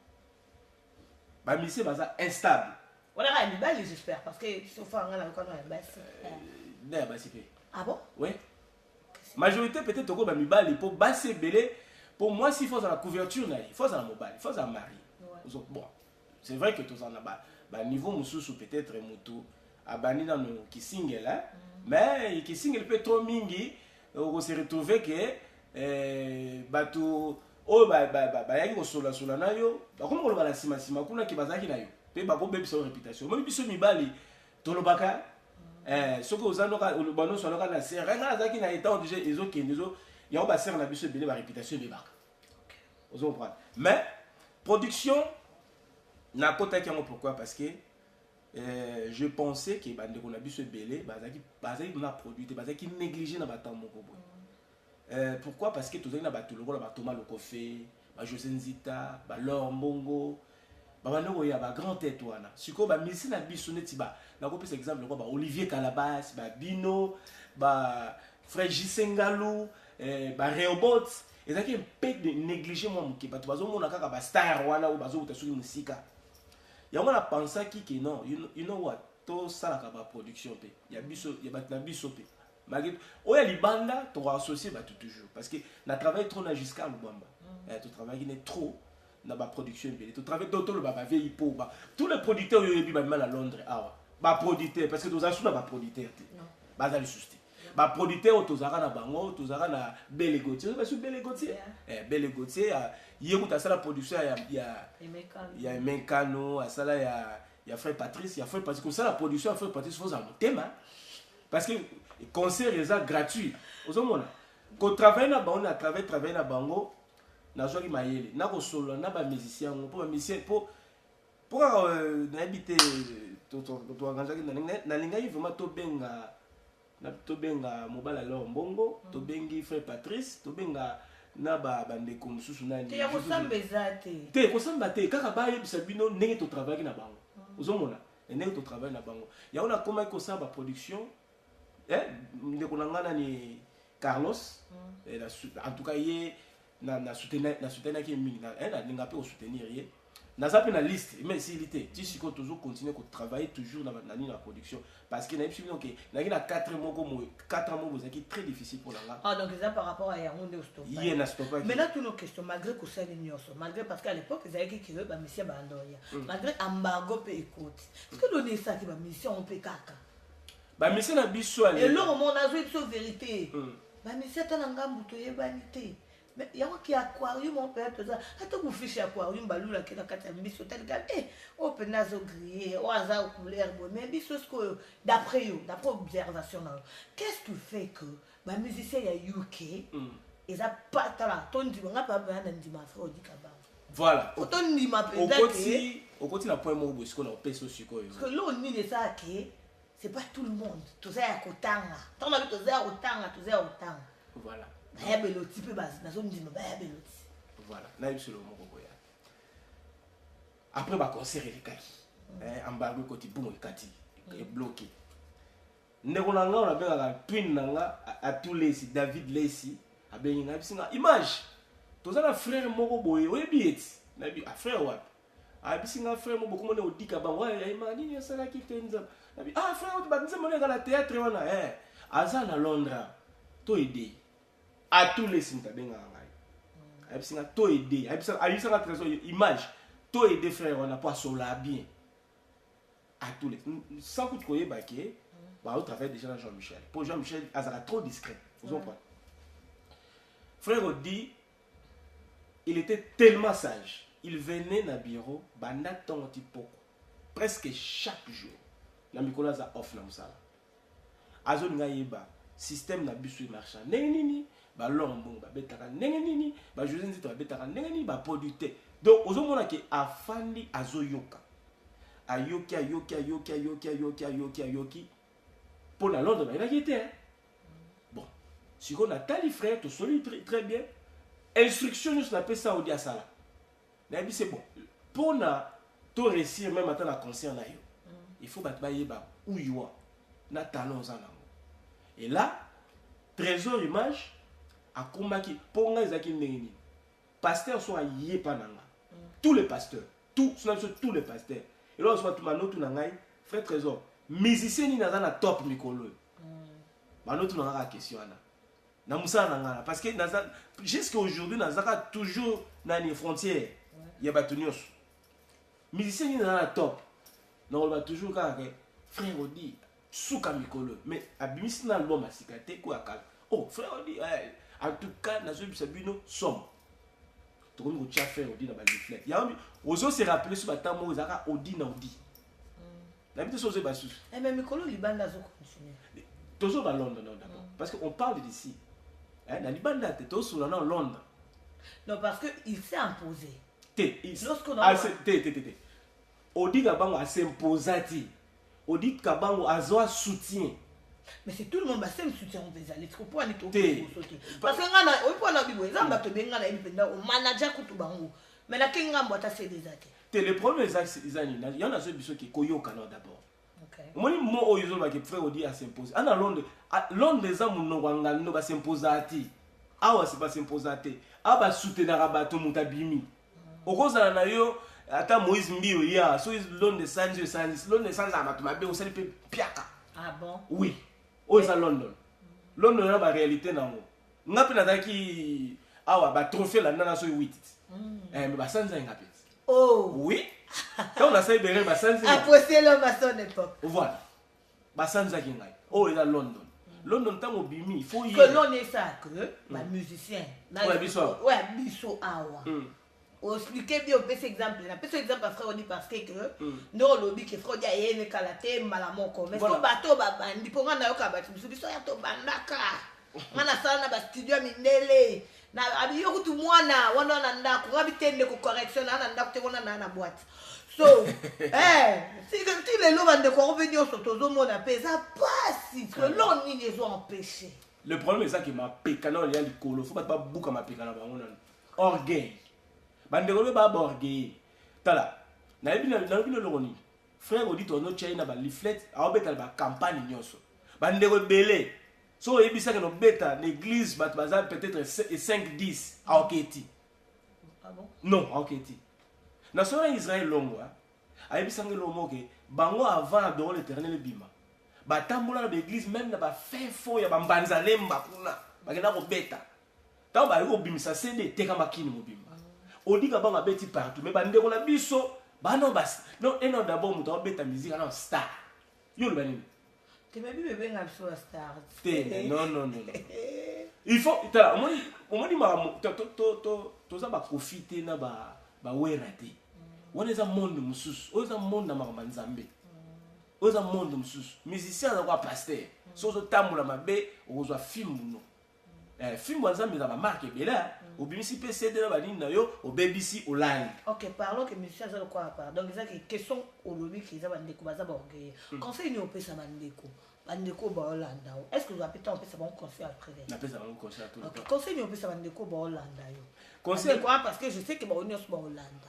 ba mise baza instable
wala ka mibali j'espère parce que so fa ngala ko na basi
na basi pe
ah bon
oui majorité peut-être ko ba mibali pour basi belé pour moi s'il faut dans la couverture na il faut dans la mobile il faut dans mari bon c'est vrai que tous en a ba niveau mususu peut-être mutu abani dans no kisingela mais kisingela peut trop mingi on se retrouver que bato o yaki kosola na yo bakoma koloba na nsima kuna ke bazalaki na yo mpe bakobebisa yo réputation omoni biso mibali tolobaka soki ozanoka oloba nyonso anoka na ser nga azalaki na état déjà ezokende yango basere na biso ebele baréputation ebebaka ozo comprendre mais production nakotaki yango pourquoi parce que je pensais que bandeko na biso ebele bazalaki na produit te bazalaki négligé na batemps moko boye. Pourquoi? Parce que tous les gens ont Thomas Lokofé, José Nzita, Laure Mbongo, Babano ya ba grand tête wana. Siko ba misi na biso netiba. Na ko pesa exemple ko ba Olivier Calabas, ba Bino, ba Frère Gisengalou, ba Reobot. Et ça qui est peu de négliger moi muke bato bazo mona kaka ba star wana ou bazo utasuli musika. Ya on a pensé que non, you know what? To sala ka ba production pe. Ya biso ya bat na biso pe. Malgré tout, les bandes, tu vas associer toujours. Parce que tu travailles trop jusqu'à Lubamba. Tu travailles trop dans la production. Tu travailles d'autres, tous les producteurs, ils sont à Londres. Parce que tu as un producteur. ba producteur tozaka na bango tozaka na Belle Gauthier ba su Belle Gauthier Belle Gauthier yekuta sala production ya Mekano asala ya frère Patrice comme ça la production ya frère Patrice faut en thème parce que concert est gratuit ozomona ko travailler na bango na travailler na bango na joki mayele na ko solo na ba musicien pour musicien pour na habiter to organiser na linga vraiment to benga mobala lo mbongo to bengi frère Patrice to benga na ba bandeko mususu nani
te ko sambeza
te ko samba te kaka ba yebisa bino ndenge to travailler na bango ozomona ndenge to travailler na bango ya ona koma ko samba production ndeko nangana ni Carlos en tout cas ye na soutenir qui mingi na linga pe au soutenir ye na ça na liste mais s'il était tu sais qu'on toujours continuer à travailler toujours dans la production parce que na yebisi donc na 4 mois vous êtes très difficile pour la
donc ça par rapport à Yaoundé au stop
il na stop
mais là toutes nos questions malgré que ça l'ignorance malgré parce qu'à l'époque ils avaient qui veut ba monsieur bandoya malgré embargo pe écoute est-ce que donner ça qui ba mission on peut kaka
ba mission na biso ale
et là on a joué sur vérité ba mission ta ngambu to yebanité mais il y a qui aquarium on peut être ça attends vous fiche aquarium balula qui na kata biso tel gars on nazo grillé au hasard couleur mais biso ce que d'après observation qu'est-ce qui fait que ba musicien ya UK ils a pas tala ton dit on a pas bien dans ma frère dit kaba
voilà
autant ni ma
au côté la point mo parce qu'on a peso siko
parce que là on dit ça que c'est pas tout le monde tout ça à kotanga tant on a tout ça autant
voilà
voilà
na yebisolo moko boya après ba concert elekaki embargo koti boum ekati e bloqué ndeko na nga on abengaka twin na nga à tous les David Lacey abengi nga bisinga image tozana frère moko boye oyebi eti na bi frère wapi abisinga frère moko komone odika bango ya imani yasala kitenza na bi frère ba nzembo na la théâtre wana aza na Londres to aider à tous les signes benga ngai abisinga to aider abisinga trésor image to aider frère on a pas sola bien à tous les sans coup de koyeba ke ba au travail déjà dans Jean-Michel pour Jean-Michel azala trop discret vous comprenez frère dit il était tellement sage il venait na bureau banda ton tipo presque chaque jour na mikola za off na musala azo ngayeba système na bisu marchand nini ba lombo ba betaka ndenge nini ba José Nzito ba betaka ndenge nini ba producteur donc ozomona ke afandi azoyoka ayoki pour la Londres il a quitté bon si on a tali frère to soli très bien instruction nous appelle ça au dia sala na bi c'est bon pour na to réussir même attendre la concert na yo il faut ba yeba uywa na talons en et là trésor image a combattu pour nga ezaki ndenge pasteur so aye pananga tous les pasteurs tous les pasteurs et là on soit manotu na ngai frère trésor musicien ni na top mikolo manotu na nga question na musala na nga parce que jusqu'à aujourd'hui nazaka toujours na les frontières ya batunios musicien ni na top non on va toujours ka frère Odi suka mikolo mais abimisi na album asikate ko akala oh frère Odi en tout cas na zo bisabino somme to ko tia frère Odi na ba leaflet ya ozo se rappeler sur batamo zaka Odi na Odi na bité sozo ba sus
mais mikolo libanda zo continuer
tozo ba Londres d'abord parce que on parle d'ici na libanda te to sur na Londres
non parce que il s'est imposé
lorsqu'on a Odi Kabango a s'imposati Odi Kabango a zo soutien
mais c'est tout le monde qui soutient des allées trop pour aller sauter parce que ngana on peut na bibo ezamba to benga na ibenda o manager kutubango mais la kinga mbota c'est des attaques
le problème izani il y en a ceux qui koyoka d'abord
OK
moni mo oyizo ba ke frère Odi a s'imposer ana Londres les amu no wanga no ba s'imposati awa c'est pas s'imposati aba soutenir bato mutabimi okozala na yo ata Moïse Mbio ya so is Londres sans amato mabe o sali pe piaka
ah bon
oui o is London na ba réalité nango ngapi na taki awa ba trophée la nana so 8 mais ba sanza ngapi
oh
oui quand on a ça ba sanza
après c'est l'homme à son époque
voilà ba sanza ki ngai o is London London ntango bimi il faut
que l'on est ça que les musiciens
ouais
biso awa on expliquer bien on exemple na petit exemple frère on dit parce que no lobby que frère dia yene kala te malamoko mais so bato ba bandi ponga na yo ka bati biso ya to bandaka ngana sala na ba studio mindele na abiyo kutu mwana wana na ndako ngabitende ko correction na ndako te wana na boîte so si les lots de revenir sur tous les monde ça passe que l'on ni les ont empêchés.
Le problème est ça qui m'a pécana il y a du colo faut pas bouka ma pécana ba ngona orgueil bande ko ba orgueil tala na yebi le loni frère on dit ton autre china ba leaflet a obeta ba campagne nyonso bande ko belé so yebi ça que no beta l'église ba peut-être 5 10 à Oketi.
Ah bon?
Non, à Oketi. Na sora Israël longwa ayebi sangi lomo ke bango avant d'adorer l'Éternel bima ba tambola na l'église même na ba fait faux ya ba mbanza lemba kuna ba kena ko beta ta ba yo bimisa CD teka makini mobimba odika banga beti partout mais ba ndeko na biso ba non bas non et non d'abord muto beta musique na star yo le banini
te mebi bebe nga biso star
non il faut ta omoni ma to za ba profiter na ba werate on est un monde mususu on est un monde na makamba nzambe on est un monde mususu musicien na kwa pasteur so tamula mabe ozwa film no film nzambe za ba marque bela obimisi PC de na banini na yo obebisi olani.
OK, parlons que musicien za quoi part donc ça que question au lobby qui za bandeko baza ba orgueil conseil ni opesa bandeko ba Hollanda est-ce que vous avez peut-être opesa bon conseil après
na pesa bon conseil tout le temps
conseil ni opesa bandeko ba Hollanda yo
conseil
quoi parce que je sais que ba union ba Hollanda.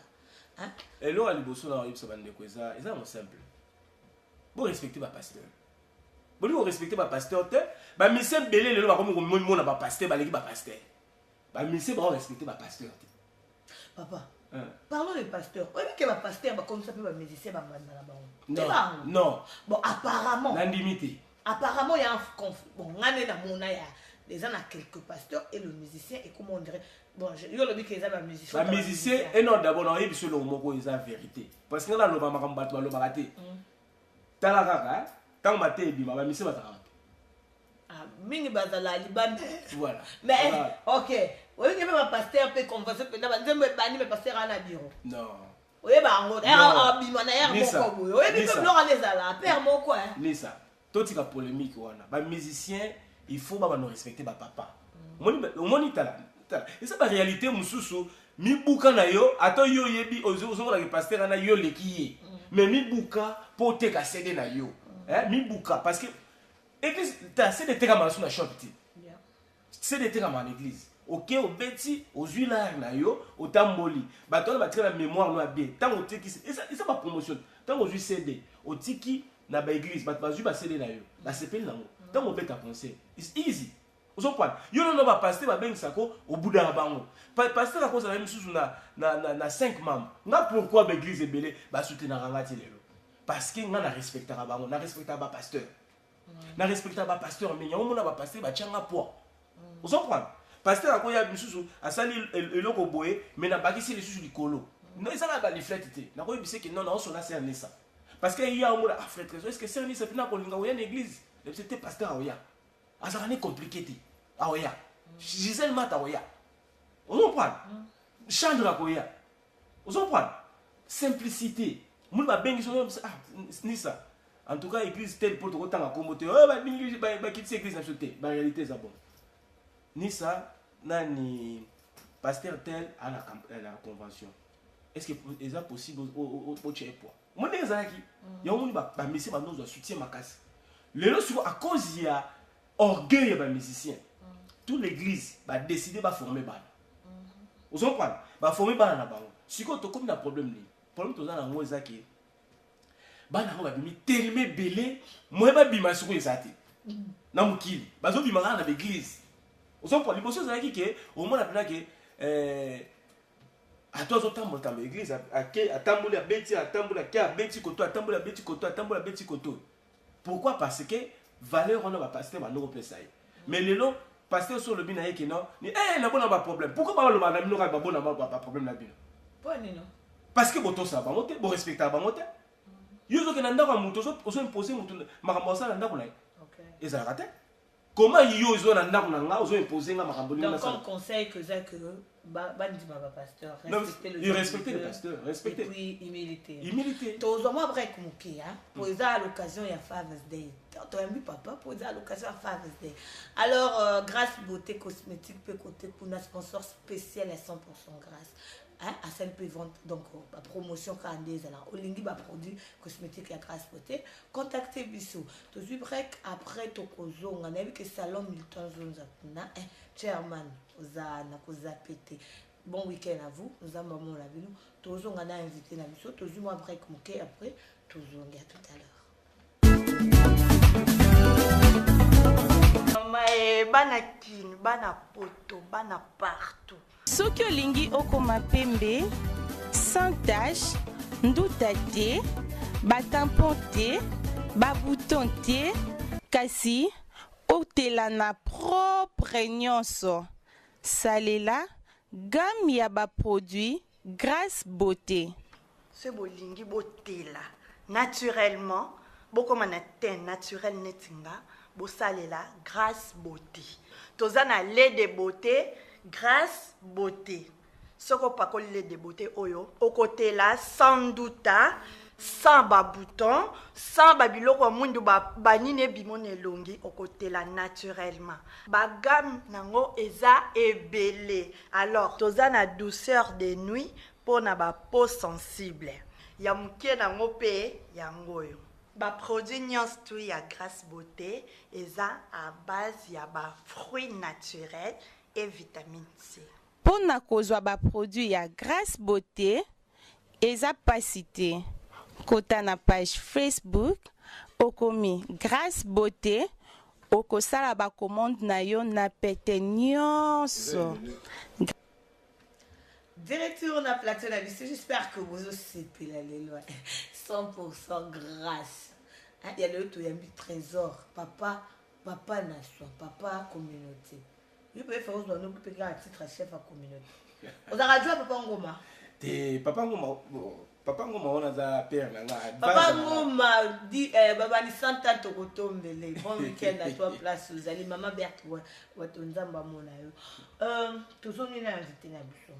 Hein?
Et là, à l'Ibosso, on a eu ce bandeko, ça c'est simple. Vous respectez ma pasteur. Vous respectez ma pasteur, bah monsieur Belé, le comme mon n'a pas pasteur, bah l'équipe pas pasteur. Bah monsieur, bah respecter ma pasteur.
Papa. Parlons des pasteurs. Oui, mais que ma pasteur, bah comme ça peut ma musicien, bah
non.
Bon, apparemment.
L'indimité.
Apparemment, il y a un conflit. Bon, on a des gens à quelques pasteurs et le musicien et comment on dirait. Bon, je le dis que les musiciens.
Les musiciens, et non, d'abord, on a eu sur le mot où ils ont vérité. Parce que là, le Bamaka, le Baraté. Talaka, tant que tu es bien, ma musicien va t'arrêter.
Ah, mini bazala, liban.
Voilà.
Mais, ok. Oui, il y a même un pasteur qui peut converser, mais le pasteur a un bureau.
Non.
Oui, bah, on a un bimana, un bon oui, mais comme l'on a les ala, père mon quoi.
Lisa, toi, tu as polémique, les musiciens, il faut nous respecter papa. Mon Italie. Et ça, la réalité, Moussoussou, mi bouka na yo, ato yo yebi, ozo la pasteur na yo lekiye. Mais mi bouka, pour te casser na yo. Mi bouka, parce que, église, c'est des terrains sur la shopti. C'est des terrains en église. Ok, au beti, aux huiles na yo, au tamboli. Bah, toi, la mémoire, no bien. Tant au tiki, et ça, ma promotion. Tant aux huiles CD, au tiki, na ba église, bah, tu CD na yo. Bah, c'est pas là. Tant au beta conseil. It's easy. Vous comprenez? Yo non va passer ba beng sako au bout d'un bango. Pasteur à cause de la même chose na 5 membres. Na pourquoi l'église est belé ba soutenir rangati lelo. Parce que na respecter ba bango, na respecter ba pasteur. Na respecter ba pasteur mais yamo na ba pasteur ba tianga poids. Vous comprenez? Pasteur à quoi ya misusu asali eloko boye mais na bakisi les sous likolo. Non ça na ba lifletité. Na ko bise que non on sona c'est nessa. Parce que il y a un frère est-ce que c'est nessa pina ko linga oya l'église. C'était pasteur oya. Ça n'est compliqué. Aoya. Gisèle Mata Oya. Vous comprenez? Chandra Oya. Vous comprenez? Simplicité. Moulba bengi son ah ni ça. En tout cas, église telle pour autant à commoter. Oh bah bingi bah quitter église na sauté. Bah réalité ça bon. Ni ça nani pasteur tel à la convention. Est-ce que c'est possible au tchèque pour? Moi les anaki. Il y a un monde bah messie bah nous soutien ma casse. Le lot sur à cause il y a orgueil des musiciens. Toute l'église va décider de former ban. Vous comprenez? Va former ban na bango. Si ko to comme na problème ni. Problème to za na ngoza ki. Ban na ba bimi terme belé, moi ba bima suko ezati. Na mukili. Ba zo bima na l'église. Vous comprenez? Liboso za ki ke au moins na que à toi zotambo ta l'église à tambola beti à tambola ki a beti koto à tambola beti koto à tambola beti koto. Pourquoi? Parce que valeur on va passer ba no pesa. Mais le long pasteur sur le binaye qui non ni na bon pas problème. Pourquoi pas le madame no ba bon pas problème na bino?
Pourquoi non?
Parce que boto ça ba monter, bo respecter ba monter. Yo zo ke na ndako muto zo imposer muto makambo ça na ndako na.
OK.
Et ça raté. comment yo zo na ndako na nga ozo imposer nga makambo
donc comme conseil que ça que bandi ma pasteur
respecter le pasteur respecter
et puis
humilité
tous moi après comme qui hein pour à l'occasion il y a Father's Day tu as vu papa pour à l'occasion à Father's Day alors grâce beauté cosmétique peut côté pour un sponsor spécial à 100% grâce à celle peut vendre donc la promotion candidaise là au lingi ba produit cosmétique à grâce beauté contactez Bissou tout de break après to kozo on a vu que salon Milton Zonza na chairman ozana kozapete bon week-end à vous nous avons mon la ville tozo on a invité na Bissou tozo moi break moké après tozo on à tout à l'heure
bana kin bana poto bana partout
soki olingi okoma pembe sans tache nduta te batampon te babouton te kasi otela na propre nyonso salela gamme ya baproduit grâce beauté
se bolingi botela naturellement bokoma na teint naturel netinga bosalela grâce beauté toza na lait de beauté grâce beauté soko pakoli lait de beauté oyo okotela sans douta sans babouton sans babiloko mundu banine bimone elongi okotela naturellement bagam nango eza ebele alors toza na douceur de nuit pona ba peau sensible ya mukie nango pe yango oyo produit nyonso tu ya grâce beauté eza à base ya fruits naturels et vitamine C.
Pona kozwa produit ya grâce beauté eza pasité kota na page Facebook okomi grâce beauté okosala commande na yo na pete nyonso.
Directeur on a plateau la vie, j'espère que vous aussi les lois 100% grâce. Il y a le tout il y a un trésor papa nation papa communauté. Il peut faire nous occuper un titre chef à communauté. On a radio papa ngoma.
Te papa ngoma on a za père nanga.
Papa ngoma dit baba ni santa to kotombele. Bon week-end à toi place vous allez maman Berthe wa tonzamba mona yo. Toujours ni na invité na biso.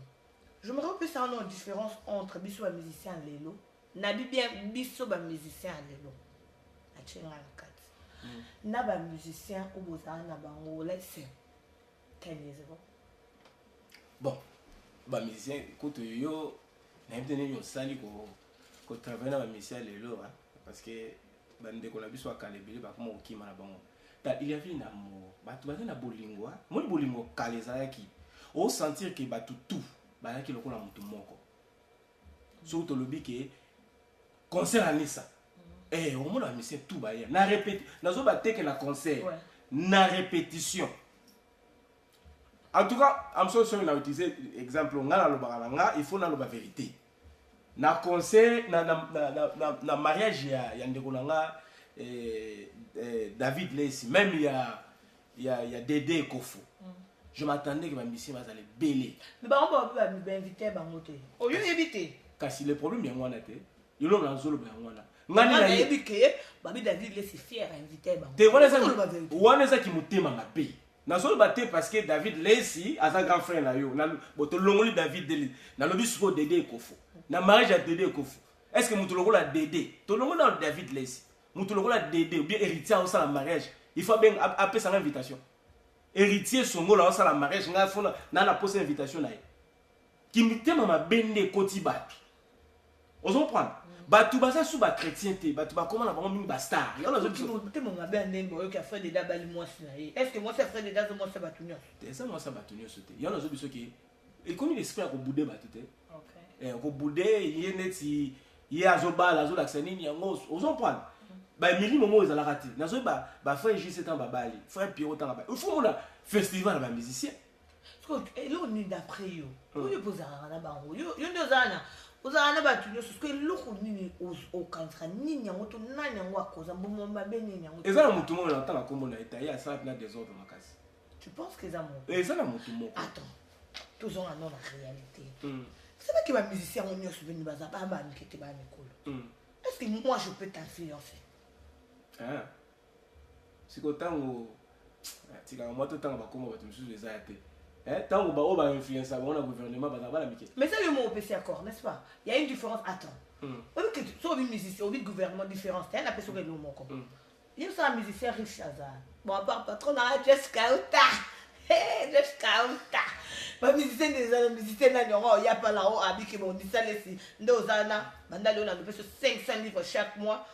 Je me rappelle ça une différence entre biso ba musicien lelo. Na bien biso ba musicien lelo. A chenga la kat. Na ba musicien au bozana na bango laisse.
Bon, bah musicien, écoute yo, n'importe yo sali ko travailler na musicien lelo parce que bande ko na biso akalebele ba comme okima na bango. Il y avait na mo, ba tu ba na bolingo, mo bolingo kaleza yaki. O sentir que ba tout ba yaki lokola mutu moko. Surtout le biké concert anisa. Au moins la musicien tout ba ya. Na répéter, na zo ba teke na concert. Na répétition. En tout cas, I'm so sorry na utiliser exemple ngala lo bakalanga, il faut na lo ba vérité. Na concert na mariage ya ndeko nanga David Lacey, même il y a Dédé Kofo. Je m'attendais que ma mission va aller belé.
Mais bah on va inviter bangote. Oh yo éviter.
Kasi le problème ya ngwana te. Yolo na zolo ba ngwana.
Ngani na yebike, babi David Lacey fier à inviter bangote.
Te wana za ki mutema ngabe. Nazolo baté parce que David Lacey a sa grand frère na yo na boto longoli David Lacey na lobi suko Dédé Kofo na mariage à Dédé Kofo est-ce que mutu longola Dédé to longola David Lacey mutu longola Dédé ou bien héritier au sa mariage il faut bien appeler ça invitation héritier songola au sa mariage nga fona na la pose invitation na qui mitema ma bende koti batu ozo prendre batu basa sous ba chrétien te batu ba comment na bango mingi ba star
yo nazo te mo mabe ndembo yo ka frère de dabali moi na ye est-ce que moi c'est frère de dazo moi c'est batunyo
te ça moi ça batunyo sote yo nazo biso ki et comme l'esprit ko bouder batu te OK ko bouder yeneti ye azoba azo laksani ni yango ozo prendre ba mili momo ezala rati nazo ba frère J7 ans babali frère Pierrot temps babali il faut mon festival ba musicien
parce que là on est d'après yo yo posara na bango yo ndozana uzana batu nyoso que loko nini au kantra nini yango to nani yango akoza mbomo mabe nini yango
ezala mutu mo na tanga kombo na eta ya ça na désordre makasi
tu penses que ça mon
ezala mutu mo
attends tous on a non la réalité c'est pas que ma musicien on nyoso beni baza ba ba nkete ba mikolo est-ce que moi je peux t'influencer
hein siko tango tika moi tout temps ba comme ba tout les até tant on va influencer on a gouvernement ba la mike
mais ça le mot PC accord n'est-ce pas il y a une différence attends que so bi musicien bi gouvernement différence c'est un appel sur le mot comme il y a un musicien riche hasard bon à part patron na Jessica ba musicien des musiciens na nyongo il y a pas là-haut habiki bon dit ça laisser ndozana bandali on a de 500 livres chaque mois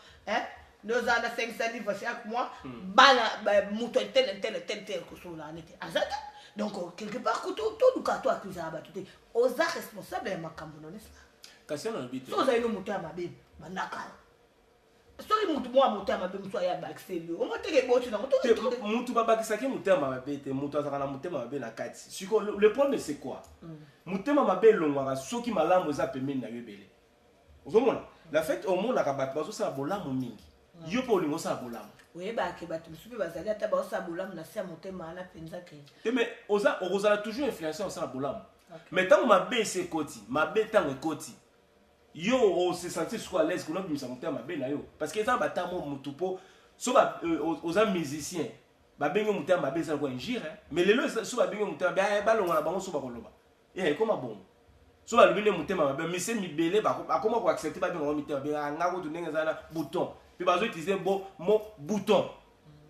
nous avons 500 livres chaque mois bana muto tel que sur la net azata donc quelque part tout nous kato accuser aba tout oza responsable ma kambono n'est-ce pas
kasi on habite
so za ino muto ya mabe banaka so li muto mo muto ya mabe muto ya bakseli o moteke botu na
muto babakisa ki muto ya mabe te muto azaka na muto ya mabe na kati siko le problème c'est quoi muto ya mabe longwa soki malamu za pemeni na yebele ozomona la fête au monde akabat bazo sa bolamu mingi yo po lingo sa bolamu
oyeba ke bato misubi bazali ata bao sa bolamu na sia motema ana penza ke
mais oza toujours influencé au sa bolamu mais tant mabe se koti mabe tant koti yo o se sentir sur à l'aise qu'on a mis sa motema mabe na yo parce que ça batamo mutupo so ba oza musicien ba bengo motema mabe ça quoi injire mais lelo so ba bengo motema ba longa na bango so ba koloba comment bon so ba lubine motema mabe mais c'est mibele ba comment ko accepter ba bengo motema ba ngako to nenga zana bouton puis bazo utiliser bon mon bouton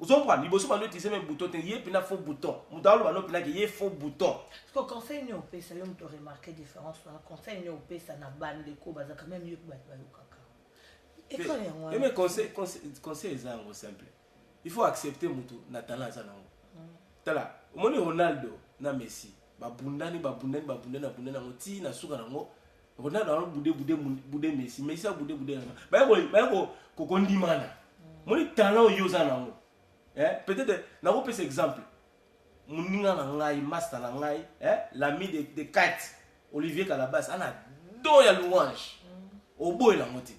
vous comprenez il faut pas utiliser même bouton il y a pina faux bouton mutalo ba no pina que y faux bouton
parce que conseil ni opé ça yom to remarquer différence na conseil ni opé ça na bande ko baza quand même yo ba yo kaka
et mais conseil est simple il faut accepter mutu na talent ça nango tala moni Ronaldo na Messi ba bundani na moti na suka nango Ronaldo a boudé Messi a boudé ba ko kondimana moni talent yo za nango peut-être na ko pese exemple muninga na ngai master na ngai l'ami de Kat Olivier Calabas ana do ya louange oboy la moti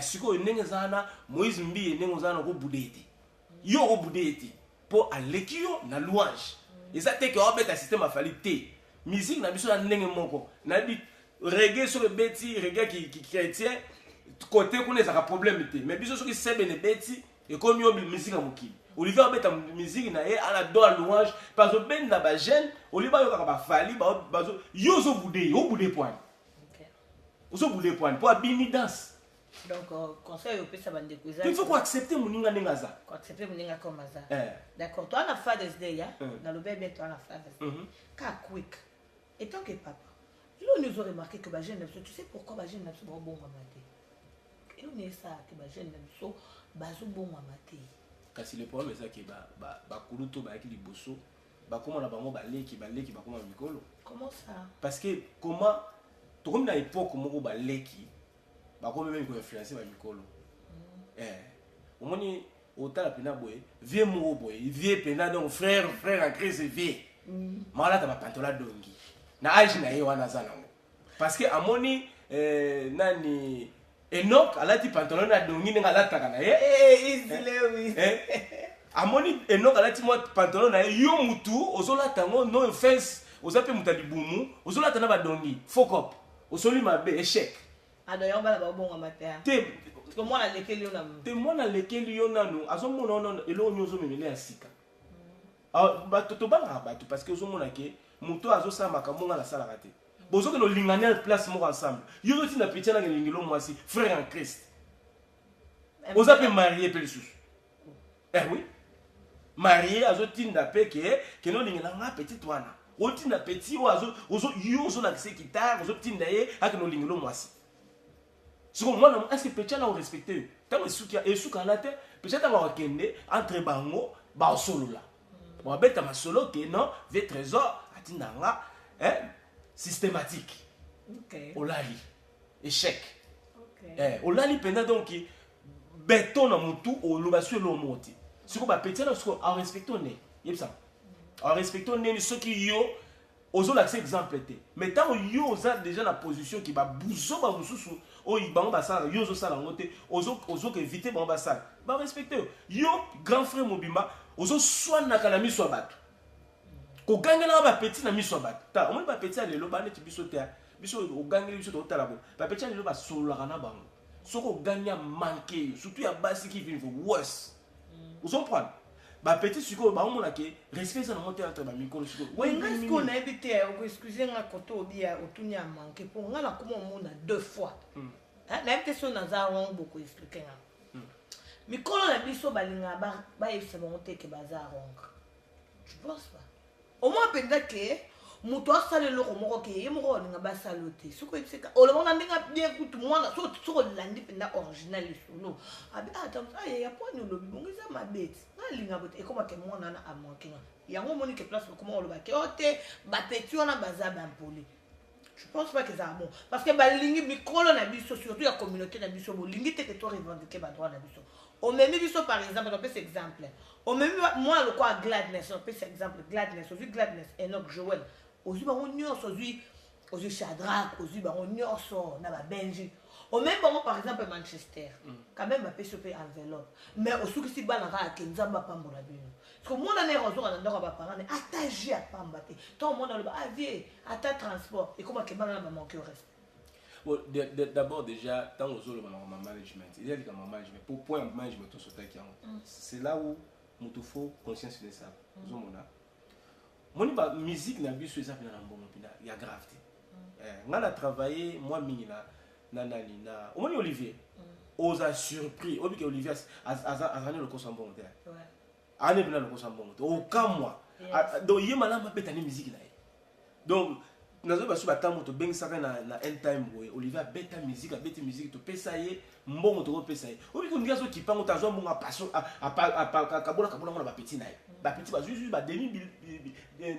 siko ndenge zana Moïse Mbi ndenge zana ko boudeti yo ko boudeti po alekio na louange ezate ke obeta système afalité musique na biso na ndenge moko na bi reggae sur le beti reggae qui chrétien côté connaît ça problème té mais biso soki sebe ne beti et comme yo musique mokili Olivier obeta musique na ye ala do louange parce que ben na ba jeune Olivier yo ka ba fali ba yo zo boudé point ozo boudé point pour abini danse
donc conseil au pesa bande kuza
il faut ko accepter muninga nengaza
ko accepter muninga comme ça d'accord toi na Father's Day ya na le bébé toi na Father's Day ka quick et tant que papa il nous a remarqué que ba jeune tu sais pourquoi ba jeune so bon mamate il on est ça que ba jeune so bazo bon mamate
kasi le problème c'est que ba kuluto ba ki liboso ba comment na bango ba leki ba comment mikolo
comment ça
parce que comment to comme na époque moko ba leki ba comme même ko influencer ba mikolo omoni otala pena boye vieux moko boye vieux pena donc frère en Christ vieux mala ta ba pantola dongi na âge na ye wana zanango parce que amoni nani Enoch alati pantalon na dongi nga lataka na ye
oui
amoni Enoch alati mo pantalon na ye yo mutu ozolata ngo no offense ozape mutali bumu ozolata na ba dongi fokop osoli mabe échec
ado yomba ba bonga matin
te
ko mona lekeli ona
te mona lekeli ona no azomona ona elo nyozo memele ya sika ba to banga ba parce que ozomona ke mutu azosala makamonga la sala raté bozo que no linganel place mo ensemble yo zo tina petit na lingilo mwasi frère en Christ oza pe marié pe lisusu oui marié azotinda pe ke no lingana nga petit wana otinda petit ozo yo zo na kise guitare ozo tinda ye ak no lingilo mwasi siko mwana est-ce que petit na respecter tant esuka la te petit na wakende entre bango ba solo la bon beta ma solo ke non ve trésor atinda nga systématique. Olali échec. Olali pendant donc béton na mutu o lobasio lo moti. Siko ba petit na siko en respectant né. Yebsa. En respectant né ceux qui yo ozo l'accès exemple té. Mais tant yo oza déjà la position qui ba bouzo ba mususu o ibango ba sala yo zo sala ngote ozo que éviter ba ba sala. Ba respecter yo grand frère mobimba ozo swana kana miso bato. Ko gangela ba petit na miso bat ta o mo ba petit alelo ba neti biso te biso o gangela biso to tala ba petit alelo ba solo kana bango soko ganya manqué surtout ya basi qui vient worse vous comprenez ba petit siko ba on ke respect ça na monter entre ba micro siko
oui est-ce qu'on a évité excusez moi koto obia otunya manqué pour ngala comme on a 2 fois na été sur na wrong beaucoup expliquer micro na biso balinga ba ese monter ke bazar wrong tu penses pas au moins peut-être que muto asale loko moko ke ye moko ninga ba salote suko ipseka o le mona ndinga bien kutu mwana so landi penda original solo abi attends aye ya poni lo bibongisa mabeti na linga bote e koma ke mwana na amankinga yango moni ke place comment lo ba ke ote ba petit ona baza ba mpoli je pense pas que ça bon parce que ba lingi mikolo na biso surtout la communauté na biso bo lingi te que to revendiquer ba droit na biso on me met biso par exemple on peut cet exemple on me moi le quoi Gladness on peut cet exemple Gladness on vu Gladness Enoch Joel ozu bango nyonso ozu Shadrach ozu bango nyonso na ba Belgique au même bango par exemple Manchester quand même ba PCP enveloppe mais osuki si bana ka kenzamba pambola bino parce que moi na nero zo na ndoko ba parents attaché à pamba te tout monde le avier ata transport et comment que bana ba manquer au respect.
Bon, d'abord déjà tant aux autres management il y a des management pour point management tout ça qui c'est là où mutu faut conscience de ça zo mona moni ba musique na biso eza pena na mbongo pena ya grave te ngala travailler moi mingi na au moins Olivier osa surpris obi que Olivier azane le kosambongo te ane pena le kosambongo te au kamwa donc yema la mapeta ni musique na donc nazo ba suba tamu to bengi saka na end time boy Olivier beta musique to pesa ye mbongo to pesa ye obi ko ngiazo kipango tazo mbongo passion kabola ngona ba petit na ye ba petit ba zuzu ba demi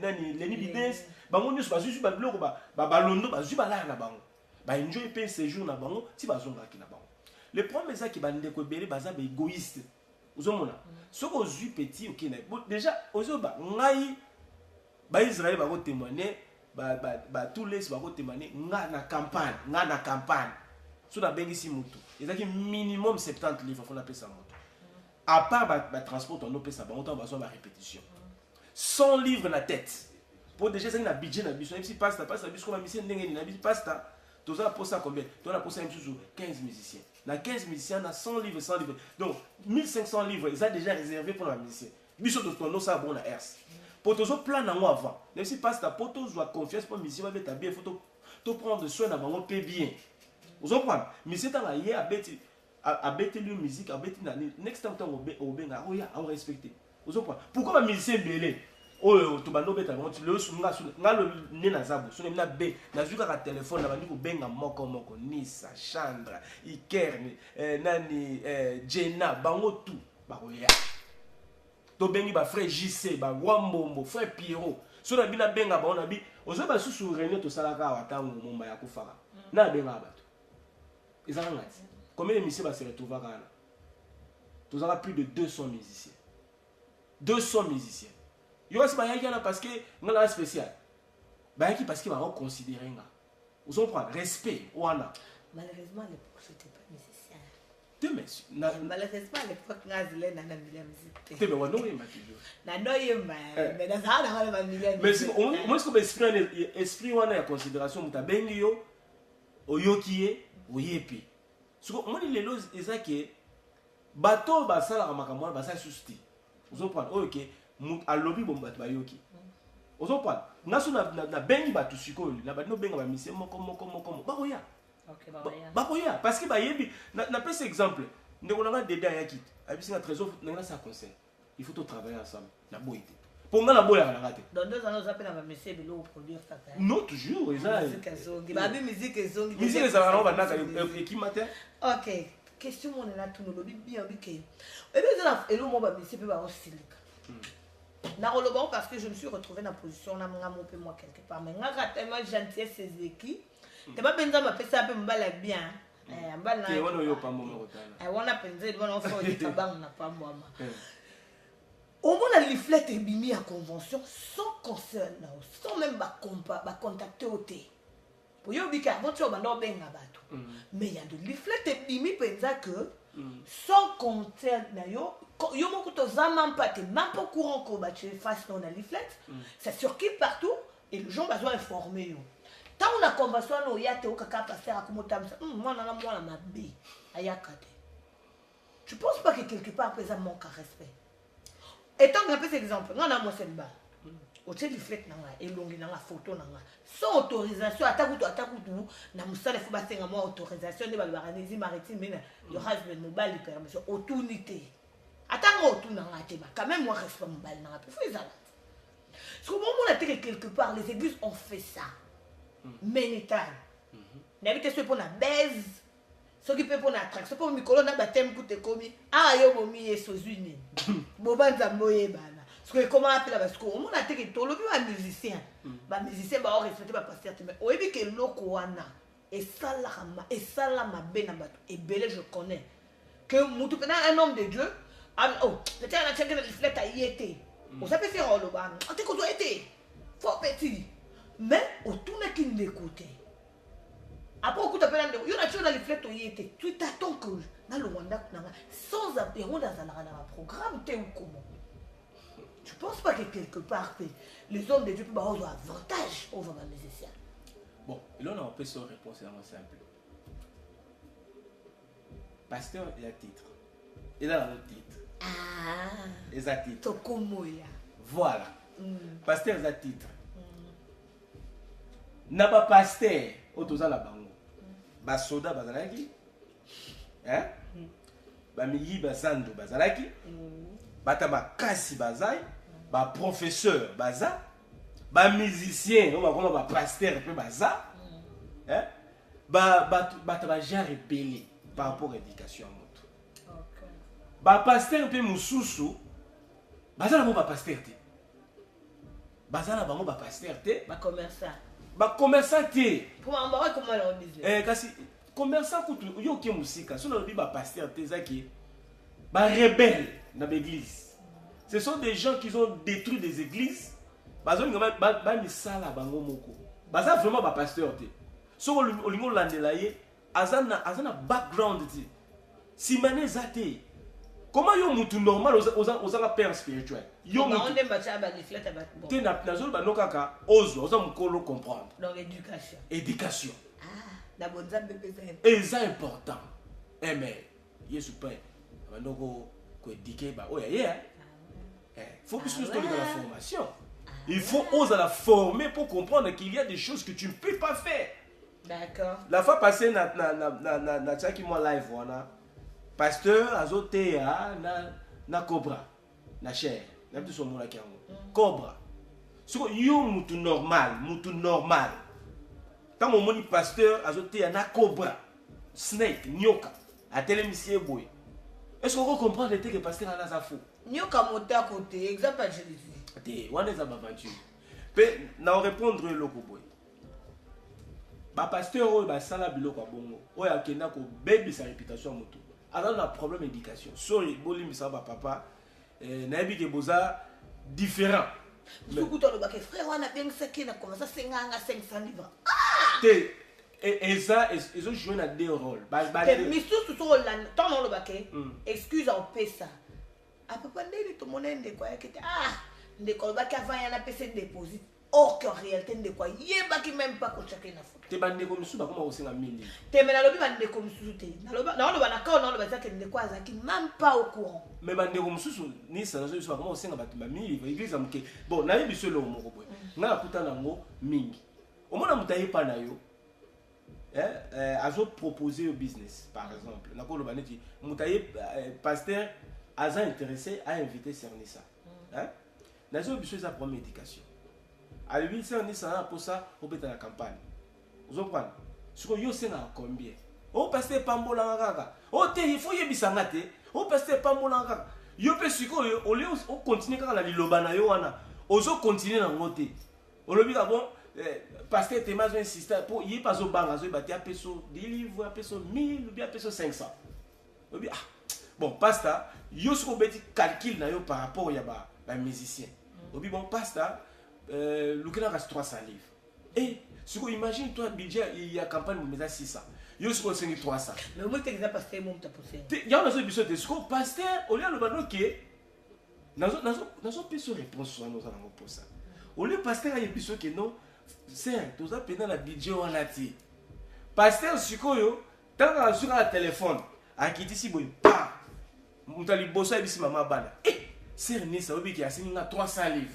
nani leni bidens bango nyusu ba zuzu ba bloko ba londo ba zuzu ba la na bango ba enjoy pe séjour na bango ti ba zonga ki na bango le problème c'est que ba ndeko bele baza ba égoïste uzomona soko zu petit ok na déjà ozo ba ngai ba Israël ba ko témoigner ba tous les ba ko témoigner nga na campagne so na bengi si mutu ezaki minimum 70 livres faut na pesa moto à part ba transport on pesa ba on va so ba répétition 100 livres na tête pour déjà ça na budget na biso même si pasta biso comme mission ndenge ni na biso pasta tout ça pour ça combien toi la pour ça toujours 15 musiciens na 15 musiciens na 100 livres donc 1500 livres ils a déjà réservé pour la musicien biso to tono ça bon na ers pour tous plan na moi avant même si pasta pour tous joie confiance pour musicien va mettre bien photo to prendre soin na bango paie bien vous comprenez musicien ta la hier a bêté le musique a bêté na next time au benga oya on respecter vous comprenez pourquoi ma musicien belé oh to bando beta on le sunga ngalo ne na zabu so na be na zuka ka téléphone na bandi ko benga moko Nisa Chandra Ikerne nani Jenna bango tout ba ko ya to bengi ba frère JC ba Wambombo frère Pierrot so na bina benga ba on bi ozo ba susu réunion to salaka watango momba ya kufaka na benga bato ezanga ngati combien de musiciens va se retrouver là tous aura plus de 200 musiciens il y a aussi là parce que on a spécial bayaki parce que va considérer nga vous comprenez respect wana
malheureusement à l'époque j'étais pas musicien malheureusement à l'époque ngazile na musique
te mais on no yemba toujours
na no yemba mais na ça na ba million
mais moi ce que esprit wana ya considération mutabengi yo oyokiye oyepi siko moni lelo ezaki bato basala makamwa basala susti vous comprenez OK a lobby bon bato bayoki vous comprenez naso na bengi bato siko na bato no benga ba mission moko bakoya
OK
bakoya parce que bayebi na pese exemple ndeko na deda yaki abisinga trésor na ça conseil il faut tout travailler ensemble na boité pour nga na boya na raté
dans 2 ans nous appelle na monsieur bilo produire ça
non toujours ça
musique ezongi ba musique ezongi
musique ça va na ka équipe matin
OK question mon na tout no lobi bien bike et bien ça et le mo ba monsieur pe ba osilika na roloba parce que je me suis retrouvé dans position na nga mo pe moi quelque part mais nga ka tellement gentillesse ses équipes te ba benza ma pesa pe mbala bien mbala
ke wana yo pambo mo kotana
wana penze bona fo di kabang na pambo ama au moins la leaflet est bimi à convention sans concern sans même ba contacter au thé pour yo bika avant tu bando benga bato mais il y a de leaflet est bimi penza que sans concern na yo moko to zama mpate même pas courant ko ba tu face dans la leaflet ça circule partout et les gens besoin informer yo tant on a convention no yate au kaka passer à komotamsa moi na mabe ayakate tu penses pas que quelque part présent manque à respect Et tant que cet exemple, on a mon semba. Au tient du fait et longue dans la photo sans autorisation atakutu na musala faut battre moi autorisation de baranesi maritime mais le husband mobile permission autunité attends autunanga teba quand même moi respect mobile na peu faut ça. Parce qu'au moment où on a été quelque part les églises ont fait ça. Many times. N'habite ce pour la baise. Ce qui peut pour la attraction pour mikolo na baptême coûte commis ah yo bomi yesozuini. Bobanza moye bana. Parce que comment appeler parce que on a été que tout le monde est musicien. Ba musicien ba respecter ba pasteur mais au début que lokoana et salama bena bato et belé je connais que mutu un homme de Dieu oh peut-être on a checké le reflet à yété. On s'appelle faire le ban. On te côtoie été. Fort petit. Mais au tourner qui n'écoutait. Après on coûte appel il y a chose dans le reflet à yété. Tu t'attends que dans le Rwanda sans appeler on dans un programme t'es ou comment. Je ne pense pas que quelque part les hommes de Dieu peuvent avoir un avantage aux hommes musiciens.
Bon, là on a un peu sur réponse simple. Pasteur, il y a titre. Il a un titre.
Ah.
Il a titre.
Tokomoya.
Voilà. Pasteur, il a titre. N'a pas pasteur au toza la bango. Ba soda bazalaki. Hein? Ba miyi bazando bazalaki. Bata bakasi bazai. Ba professeur baza. Ba musicien, on va comment ba pasteur peu baza. Hein? Bata ba ja rebelle par rapport à l'éducation. Ba pasteur pe mususu bazala ba pasteur te bazala bango ba pasteur te
ba commerçant
te
pour m'embarquer comment leur business
kasi commerçant kutu yo ke musika so lobi ba pasteur te zaki ba rebelle na l'église. Ce sont des gens qui ont détruit des églises bazonga ba misala bango moko bazala vraiment ba pasteur te so olingo landela ye azana background te simane zate. Comment yo mutu normal aux père spirituel? Yo mutu.
On débat ça ba reflète ba.
Te na zolo ba nokaka ozo oza mukolo comprendre.
Dans l'éducation.
Éducation.
Ah, la bonne zamba bébé.
Et c'est important. Eh mais Yesu père ba noko ko éduquer ba oya yeah. Faut plus de la formation. Il faut oser la former pour comprendre qu'il y a des choses que tu ne peux pas faire.
D'accord.
La fois passée na tchaki moi live wana. Pasteur azote na cobra na chair na tout son mona kiango cobra so yo mutu normal tant mon moni pasteur azote na cobra snake nyoka a télémisie boy est-ce qu'on comprend le que pasteur a za fou
nyoka monter à côté exemple à Jésus
te wana za baventure pe na répondre loko boy ba pasteur oyo ba sala biloko bongo oyo akenda ko baby sa réputation mutu. Alors, on a un problème d'éducation. Sorry, Bolim, ça va, papa. Naïbi que boza différent.
Mais frère, on a bien ce qui a commencé à 500 livres.
Et ça, ils ont joué dans deux rôles.
Mais surtout, tant on le baquet, excuse en paix ça. À peu près, tout le monde est de quoi. Ah, de quoi, avant, il y a un PC de dépôt. Or qu'en réalité, de quoi, il y a qui même pas que chacun a fait.
T'es bandé comme ça, comment on s'est mis.
T'es mais la lobby bandé comme ça. Dans le banaccord, dans le bazar, qui ne quoi, qui même pas au courant.
Mais bandé comme ça, ni ça, je sais pas comment on s'est mis. L'église a manqué. Bon, n'a eu bisous le mot. N'a pas tant d'amour, mingi. Au moins, on a taillé pas naïo. Azo proposé au business, par exemple. N'a pas le bané dit, moutaillé pasteur, aza intéressé à inviter Cernissa. N'a eu bisous sa première éducation. À lui, c'est pour ça, on peut être dans la campagne. Vous comprenez? Ce que vous savez combien? Oh, pasteur Pambola Raga. Oh, il faut y bisangate. Oh, pasteur Pambola Raga. Yo pe siko au lieu on continue quand la lilobana yo wana. Ozo continue na ngote. On le dit bon pasteur Thomas va insister pour y pas au banga zo bati a peso 10 livres, a peso 1000 ou bien a peso 500. On dit bon pasteur, yo ce qu'on beti calcul na yo par rapport ya ba musicien. On dit bon pasteur Lukena reste 300 livres. Et si vous imaginez, toi, budget, il y a campagne, mais à 600. Il y a 300.
Mais moi, tu as pasteur, mon ta poussé.
Il y a un épisode de ce qu'on pasteur, au lieu de le qui nous avons pu se répondre sur nous allons pour ça. Au lieu de pasteur, il y a un épisode qui non, c'est, tu as pendant la budget, on a dit. Pasteur, si vous tant que sur le téléphone, à qui ici, vous pas, vous allez bosser ici, maman, bana. Sœur Nissa obi qui a signé 300 livres.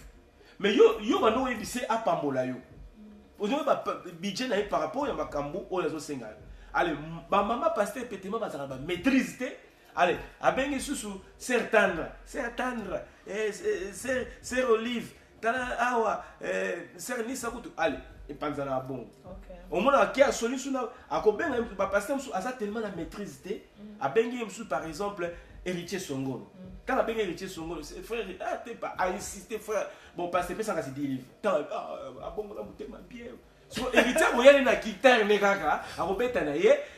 Mais yo bano ebise apambola yo. Aujourd'hui ba budget na par rapport ya makambo o yazo senga. Allez, ba maman pasteur pétement ba ba maîtrise té. Allez, abengi susu sœur tendre, sœur Olive, tala awa sœur Nissa kutu. Allez, et panzana bon. OK. Au moins qui a solution akobenga ba pasteur musu asa tellement la maîtrise té. Abengi musu par exemple héritier Songolo. Quand la bengue héritier Songolo, frère, t'es pas à insister, frère. Bon, parce que c'est ça, c'est des livres. Bon, on a bien. So, héritier, vous y allez dans la guitare, les gars, à Robert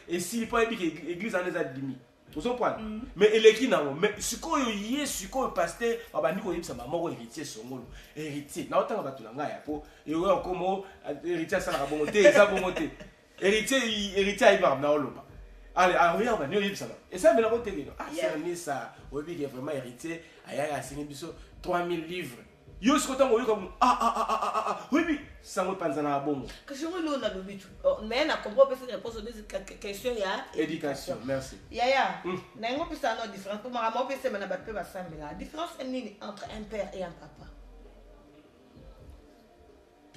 et s'il pas l'église en les a dimi. Vous comprenez? Mais il est qui non? Mais ce qu'on y est, ce qu'on pasteur, on va dire que ça maman héritier Songolo. Héritier. N'a autant va tout là, pour et ouais, comment héritier ça la bonté, ça bonté. Héritier il va na oloba. Allez, on va nous ça. Et ça, mais la bonté, c'est Nissa, oui, qui est vraiment héritier, a signé 3000 livres. Yo, ce qu'on a comme oui, ça me pense à bon.
Que je me l'on a le but. Mais on a compris que c'est réponse à cette question, il y a
éducation, merci.
Yaya, n'a pas ça non différence. Pour moi, c'est maintenant pas peu ça, mais la différence est entre un père et un papa.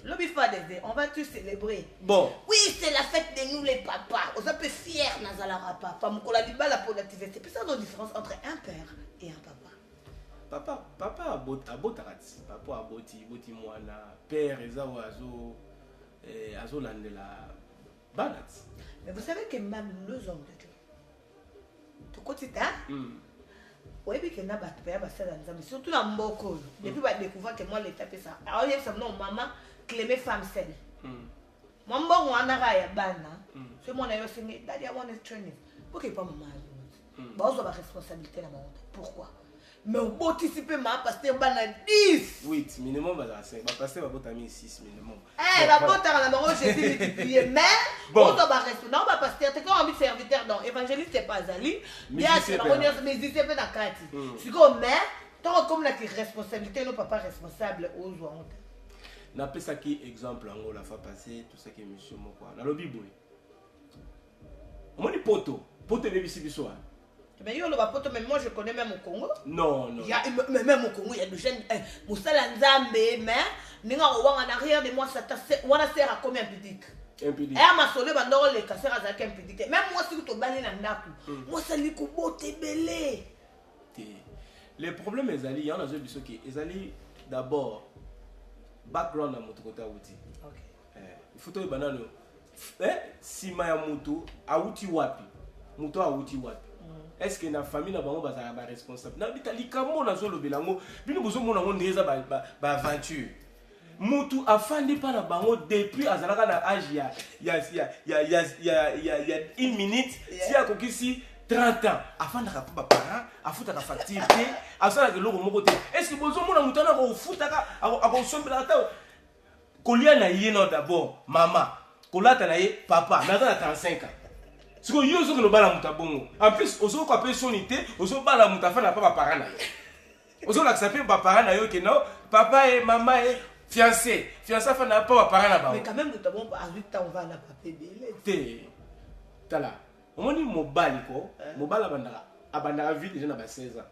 L'objet des on va tous célébrer.
Bon.
Oui, c'est la fête de nous les papas. On s'appelle fier Nazala papa. Mon collègue dit la productivité. C'est ça la différence entre un père et un papa.
Papa a botarati. Papa a boti moana. Père ezawo azo landela banat.
Mais vous savez que même les hommes de Dieu. Tout quotidien. Oui, mais qu'il n'a pas de père, surtout dans mon col. Depuis que j'ai découvert que moi l'état fait ça. Alors il y a ça non maman. Clémer femme seule. Moi, je suis un bana. C'est mon aïe aussi. Daddy, I want to train you. Pourquoi pas maman? Bah, on a la responsabilité là. Pourquoi? Mais on peut anticiper ma pasteur bana 10.
8 minimum bah 5. Ma pasteur va botter 6 minimum.
Eh, va botter la maman j'ai dit multiplier. Mais on doit pas rester. Non, ma pasteur, t'es quand envie de serviteur dans évangéliste c'est pas Zali. Bien c'est la première mais c'est pas dans Kati. C'est comme mais tant comme la responsabilité nos papa responsable aux autres.
Na pesa qui exemple en la fois passée tout ça que monsieur moko na lobi boy omoni poto bébé biso
mais yo le poto même moi je connais même au Congo
non
il y a même au Congo il y a des jeunes musala nzambe mais ninga wanga en arrière de moi ça wana sert à combien impudique
impudique
et ma solo bandoro le casser à zaka impudique même moi si to bali na ndaku moi ça li ko bote belé
les problèmes ezali il y en a biso qui ezali d'abord background à mon côté outi. OK. Il faut que banano. Si ma mutu auti wapi. Mutu auti wapi. Est-ce que na famille na bango ba responsable. Na bitali kamo na zolo belango, bino bozo mona ngo ndeza ba aventure. Mutu afandi pa na bango depuis azalaka na âge ya 1 minute si akokisi 30 ans afin de rappeler mes parents afin de la facture afin de l'eau mon côté est-ce que besoin mon amour na ko futaka ako sombela ta kolia na yeno d'abord maman kolata na ye papa na 35 ans ce que yo zo ko bala mutabongo en plus ozo ko appeler sonité ozo bala mutafa na papa parents na yo ozo la saper papa parents na yo que non papa et maman et fiancé fa na papa parents na ba
mais quand même mutabongo à 8 ans on va na papa belé
té tala on dit mobile ko mobile abandaka vie déjà na ba 16 ans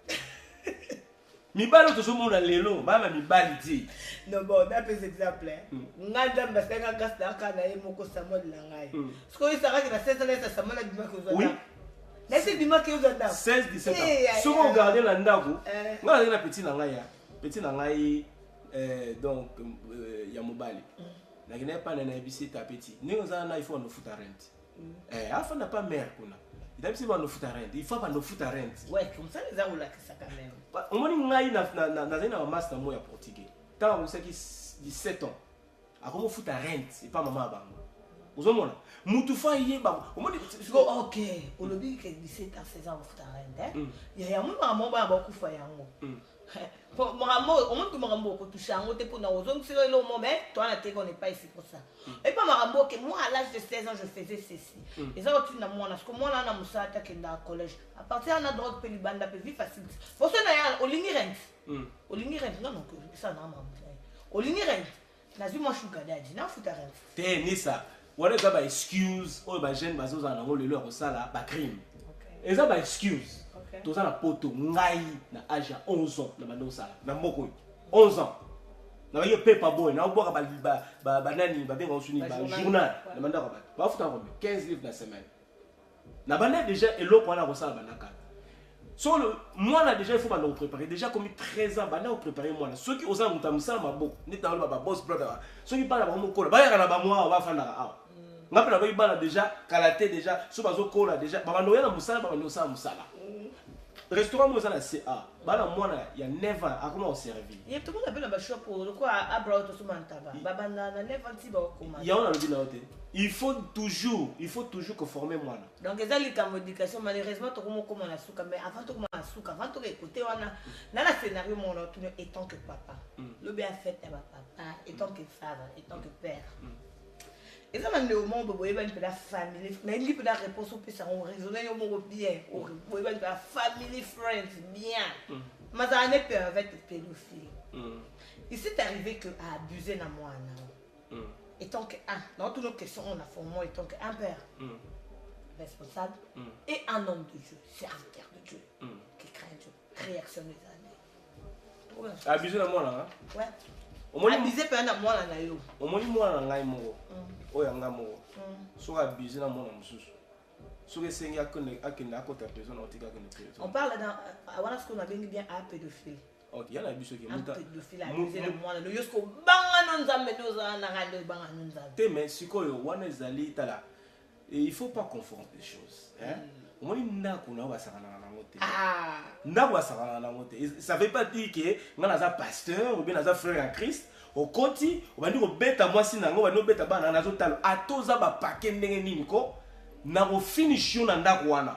mibalo to so mona lelo mama mibali ti
non bon na pese exemple nganda mbasanga gasta kana ye moko Samuel langai sko isaka na 16 ans ça Samuel bima ko zo na c'est bima ko zo da
16 17 ans so ko garder la ndako ngala na petit na ngai donc ya mobile na kina pa na ebisi ta petit ningo za na iPhone futa rent afin n'a pas mère kuna il a besoin de foutre rent il faut pas nous foutre rent
ouais comme ça les aoula que ça quand même
on moni ngai na master mo ya portugais tant on sait qui 17 ans a comment foutre rent et pas maman bango ozomona mutu fa yé ba on moni
OK on le dit que 17 ans 16 ans foutre rent il y a mon maman ba ku fa yango pour Maramo, au moins que Maramo touche à un autre pour nous, donc c'est le moment, toi la tête on n'est pas ici pour ça. Et pas Maramo que moi à l'âge de 16 ans je faisais ceci. Et ça tu n'as moi parce que moi là na musa attaquer dans le collège. À partir de la drogue pelibanda peut vivre facile. Pour ça na au ligne rent. Au ligne rent non non ça na maman. Au ligne rent. Na vu moi sugar daddy na futa rent.
Té ni ça. Wala za ba excuse o ba jeune bazo za na ngo le leur ça là ba crime. Et ça ba excuse. tous na poto ngai na âge ya 11 ans na bando sala na mboko 11 ans na yo pepa boy na boka ba nani ba benga osuni ba journal na banda ko ba futa ko 15 livres la semaine na banda déjà eloko na ko sala banaka so moi là déjà il faut pas nous préparer déjà comme 13 ans banda préparer moi ceux qui osent mutamsa maboko ni ta ba boss brother ceux qui parlent ba mo ko ba ya na ba moi ba fanda a ngapela ba ibala déjà kalaté déjà so bazo kola déjà ba bando ya na musala ba bando sa musala restaurant moi ça la CA bana moi il y a 9 ans à comment on servir
il y a tout le monde appelle ba shop pour quoi à broad to mantaba ba banda na 9 ans ti ba comment
il y a on a le dit là il faut toujours que former moi
donc les ali comme éducation malheureusement to comment na suka mais avant to comment na suka avant to écouter wana na la scénario mon autre étant que papa le bien fait à papa étant que femme étant que père. Et ça m'a dit au monde où il y a une famille, mais il y a une réponse au plus ça on raisonne au monde bien, où il y a une family friends bien. Mais ça n'est pas avec pédophile. Il s'est arrivé que à abuser na moi na. Étant que dans toutes nos questions on a formé étant que un père responsable et un homme de Dieu, serviteur de Dieu, qui craint Dieu, réaction des années.
Abuser na moi là.
Ouais. Abuser pas na moi là na yo.
Au moins moi na ngai mo. Oyanga mo. So abuser na moi na mususu. So que c'est a que akota personne otika que ne.
On parle dans voilà ce qu'on a bien à pédophile.
OK, il y a la biso qui
muta. Pédophile abuser na moi le yosko banga no nzambe no za na ngalo banga no nzambe.
Te mais sikoyo wana ezali tala. Et il faut pas confondre les choses, hein. Au moins ndako na basakana na ngote. Ndako basakana na ngote. Ça veut pas dire que ngana za pasteur ou bien za frère en Christ. Au koti, on va dire que beta moi si nango, on va dire beta ba na nazo talo. Atoza ba paquet ndenge nini ko na ko finish yo na ndako wana.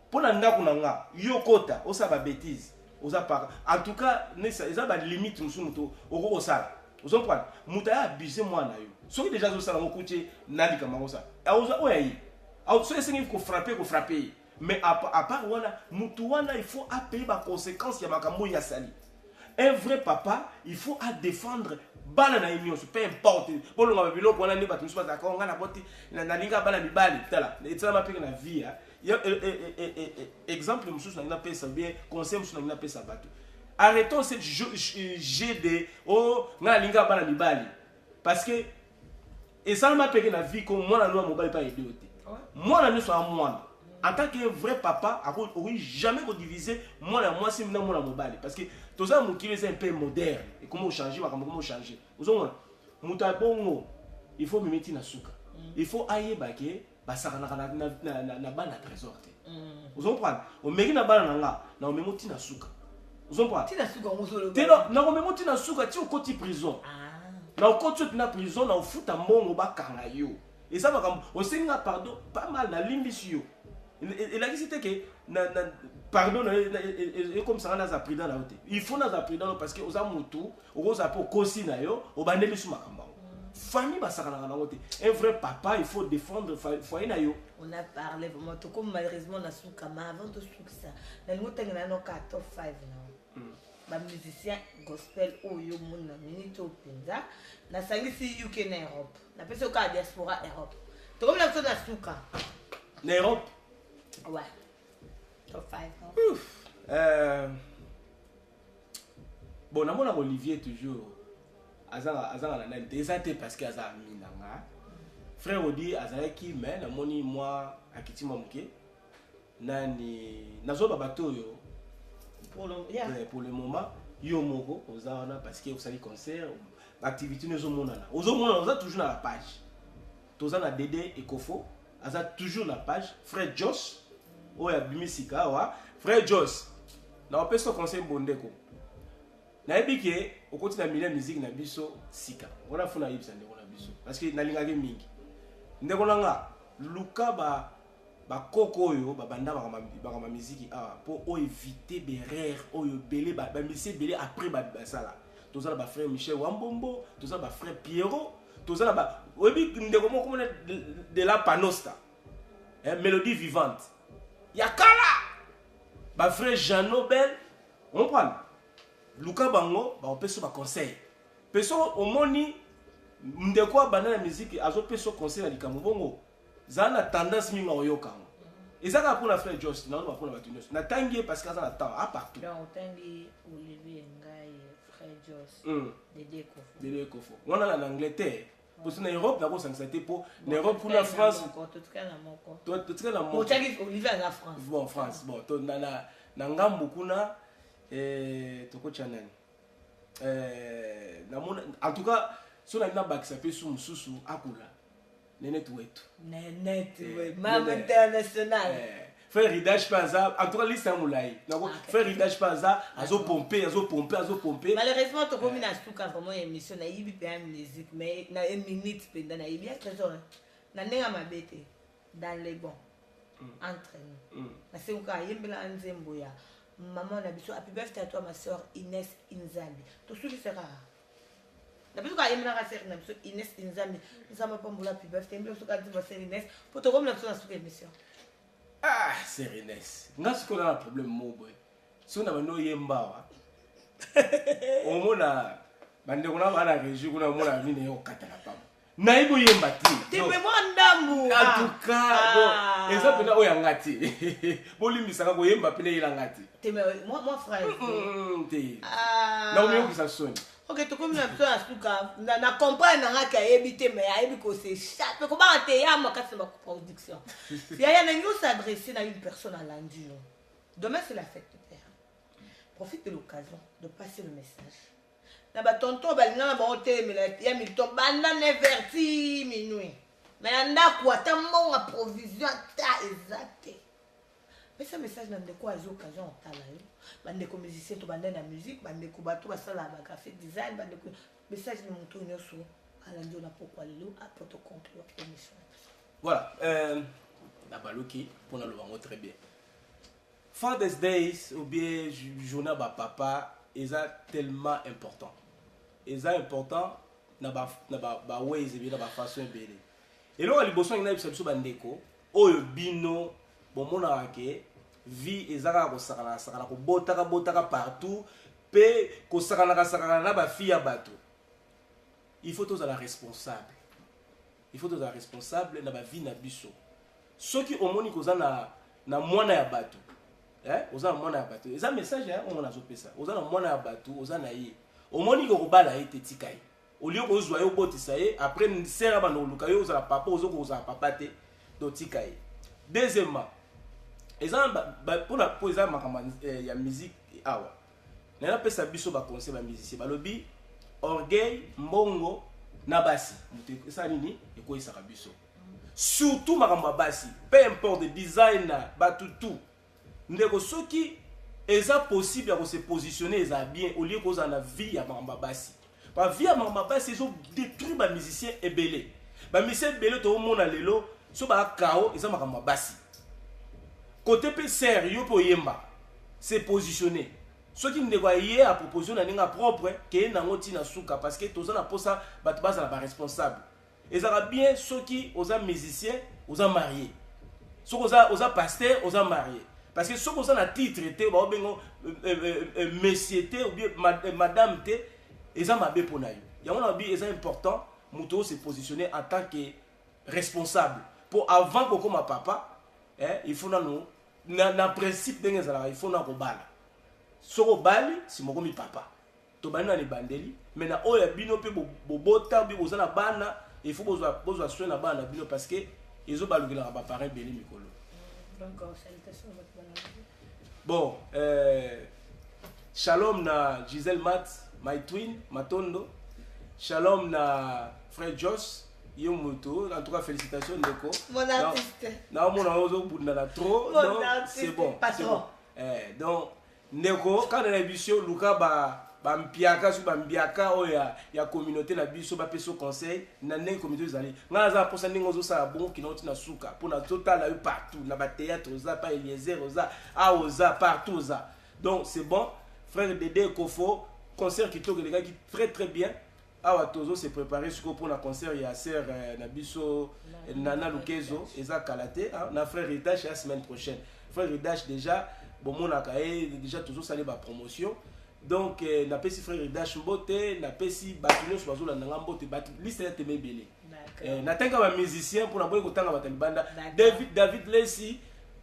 Pona ndako nanga, yo kota, osa ba bêtise, osa pas. En tout cas, ça ba limite musu muto, oko osala. Vous comprenez? Muta ya abuser moi na yo. Soki déjà zo sala ngokuche nali kama ngosa. Aoza oyayi. Alors so essayer ko frapper. Mais à part wana, mutu wana il faut payer ba conséquences ya makambo ya sali. Un vrai papa, il faut à défendre bana na union, peu importe. Pour le ngaba biloko wana ni batu musu bataka ngana boti na linga bana mibali tala. Etala mapeka na vie ya. Exemple musu na pesa bien, conseil musu na pesa batu. Arrêtons cette GD oh ngana linga bana mibali parce que et ça m'a payé la vie comme moi la loi mobile pas aider moi la nous soit moi en tant que vrai papa oui jamais qu'on diviser moi la moi c'est moi la mobile parce que tout ça mon qui est un peu moderne et comment changer comment changer vous avez muta bongo il faut me mettre na suka il faut ailler baké basaka na bana trésor vous comprenez on mérite na bana nga na on me moti na suka vous comprenez
tina suka ngozolo
telo na on me moti na suka ti au côté prison na okoti na prison na ofuta mbongo bakanga yo et ça va on senga pardon pas mal na limbisi yo et la c'était que na pardon et comme ça na za prida na hote il faut na za prida parce que oza mutu oza po kosi na yo obandeli suma kamba famille basaka na hote un vrai papa il faut défendre foyer na yo
on a parlé vraiment tout comme malheureusement na suka ma avant de ça na ngotenga na no ka top 5 na ba musicien gospel oyo mona minute openza na sangisi UK na Europe na pesa ka diaspora Europe to comme la na suka
na Europe
ouais top 5
bon na mona Olivier toujours azanga na nani désaté parce que aza minanga frère Odi azaki mais na moni moi akitima muke nani nazoba bato yo pour le moment yo moko ozana parce que vous savez concert activité nous monana oza toujours dans la page toza na Dédé et Kofo aza toujours la page frère Joss oya bimisika wa frère Joss na opeso conseil bondeko na ebike okoti na milieu musique na biso sika ona funa yibisa ndeko na biso parce que nalingaki mingi ndeko nanga luka ba koko oyo ba banda ba musique pour éviter berère oyo belé ba musique belé après ba sala tozala ba frère Michel Wambombo tozala ba frère Pierrot tozala ba obi ndeko moko de la panosta mélodie vivante yakala ba frère Jean Nobel on prend luka bango ba opeso ba conseil peso omoni ndeko banda na musique azo peso conseil na likambo bongo zana tendance minga oyoka Et ça pour la frère Joss, non, pour la batunos. Na tangi parce que ça attend à partout.
Donc tangi Olivier Ngai, frère Joss, Dédé Kofo.
Dédé Kofo. On a en Angleterre. Pour en Europe, d'abord ça c'était pour en Europe pour la France.
Tout cas la moko.
Tout cas la moko.
Pour tangi Olivier en France.
Bon France. Bon, to na ngambo kuna toko channel. En tout cas, si on a une bac ça peut sous mususu akula. Nenet wetu.
Nenet wetu. Mam international.
Frère Ridage Paza, en tout cas liste moulay. Frère Ridage Paza, azo pomper.
Malheureusement to comme na stuka vraiment émission na yibi pe musique mais na 1 minute pendant na yibi trésor. Na nenga mabete dans les bons. Entre nous. Na se uka yembela nzembo ya. Maman na biso happy birthday à toi ma sœur Inès Inzambi. To suki sera. Na biso ka yembela ka sœur na biso Inès Inzambi. Nous avons pas mbula happy birthday mbela so ka diva sœur Inès pour to comme na biso na suki émission.
Ah, Sérénesse. Nga ce qu'on a un problème mo boy. Si on a no yemba wa. Au mona bande kuna bana région kuna mona mine yo katala pam. Na ibo yemba ti.
Tu me ndambu.
En tout cas, bon, et ça pena o yangati. Bolimbisa ka ko yemba pena ilangati.
Tu me moi frère.
Na o miyo kisa soni.
Ok, tu comme na biso na stuka na comprendre nga ka ebité mais ayebi ko c'est chat. Mais comment te yama ka c'est ma production. Il y a nous s'adresser à une personne à l'endure. Demain c'est la fête de père. Profite de l'occasion de passer le message. Na ba tonton ba na ba hotel mais ya milton banda neverti minuit. Mais anda kwa tambo a provision ta exacte. Mais ce message n'a de quoi les occasions en talent. Bande ko musicien to bande na musique, bande ko bato ba sala ba graphic design, bande ko message ni monto nyoso ala ndio na pourquoi lelo a poto conclure l'émission.
Voilà, la baloki pour le voir très bien. Father's Days ou bien journée ba papa, ils sont tellement important. Ils sont important na ba ways et bien na ba façon belé. Et là les bossons ina biso bandeko, oyo bino bon mona ke vie ezaka ko sakana ko botaka partout pe ko sakana na ba fille ya bato. Il faut tous la responsable. Il faut tous la responsable na ba vie na biso. Ceux qui ont moni koza na mwana ya bato. Oza mwana ya bato. Eza message on a zopesa. Oza na mwana ya bato, oza na ye. Omoni ko bala ete tikai. Au lieu ko zwa yo botisa ye, après sera ba no luka yo oza papa ozo ko oza papa te do tikai. Deuxièmement, pour la poésie il y a musique awa. Na pesa biso ba conseil ba musicien ba lobi orgueil mbongo na basi. Muté ça nini e ko isa biso. Surtout makamba basi, peu importe le design ba tout. Ndeko soki eza possible à se positionner eza bien au lieu qu'on a vie ya makamba basi. Ba vie ya makamba basi ils ont détruit ba musicien ebelé. Ba musicien ebelé to mona lelo so ba kao eza makamba basi. Côté pe sérieux pour yemba, c'est positionné. Ceux qui ne voyaient à proposition na propre, qui est dans na souka parce que tous na posa batbasa na responsable. Et ça va bien ceux qui aux musiciens, aux mariés. Ceux aux pasteurs, aux mariés. Parce que ceux qui ont un titre té ba bengo monsieur té ou bien madame té, ils ont mabé pour nayo. Ya on a bien c'est important muto se positionner en tant que responsable. Pour avant que comme papa, il faut na principe dengue zala il faut na ko bala. Soko bali si moko mi papa. To bana ni bandeli, mais na oya bino pe bobota bi bozana bana, il faut bozwa soin na bana bino parce que ils ont balugela ba parents belé mikolo.
Donc salutation votre bonne.
Bon, shalom na Giselle Mat, my twin, Matondo. Shalom na frère Joss. En tout cas, félicitations, Ndeko.
Mon artiste.
Non, mon artiste, trop. C'est bon.
Patron.
Donc, Ndeko, quand on a vu sur Luka, Bampiaka, sur Bambiaka, il y a communauté, la biso, Bapeso conseil, Nané, communauté, Zali. Naza, pour ça, nous avons bon qui n'ont pas souka. Pour notre total, partout. Dans le théâtre, pas Eliezer, Aoza, partout. Donc, c'est bon. Frère Dédé Kofo, concert qui tourne, les gars, qui très très bien. Awa Tozo s'est préparé pour le concert il y a sœur Nabiso Nana Lukezo Eza Kalate na frère Ridash la semaine prochaine. Frère Ridash déjà bon mon akaye déjà toujours salé ba promotion. Donc na pesi frère Ridash mbote na pesi batino sozo la nanga mbote bat liste ya teme belé. Na tenga ba musicien pour na boy ko tanga ba talibanda David Lessi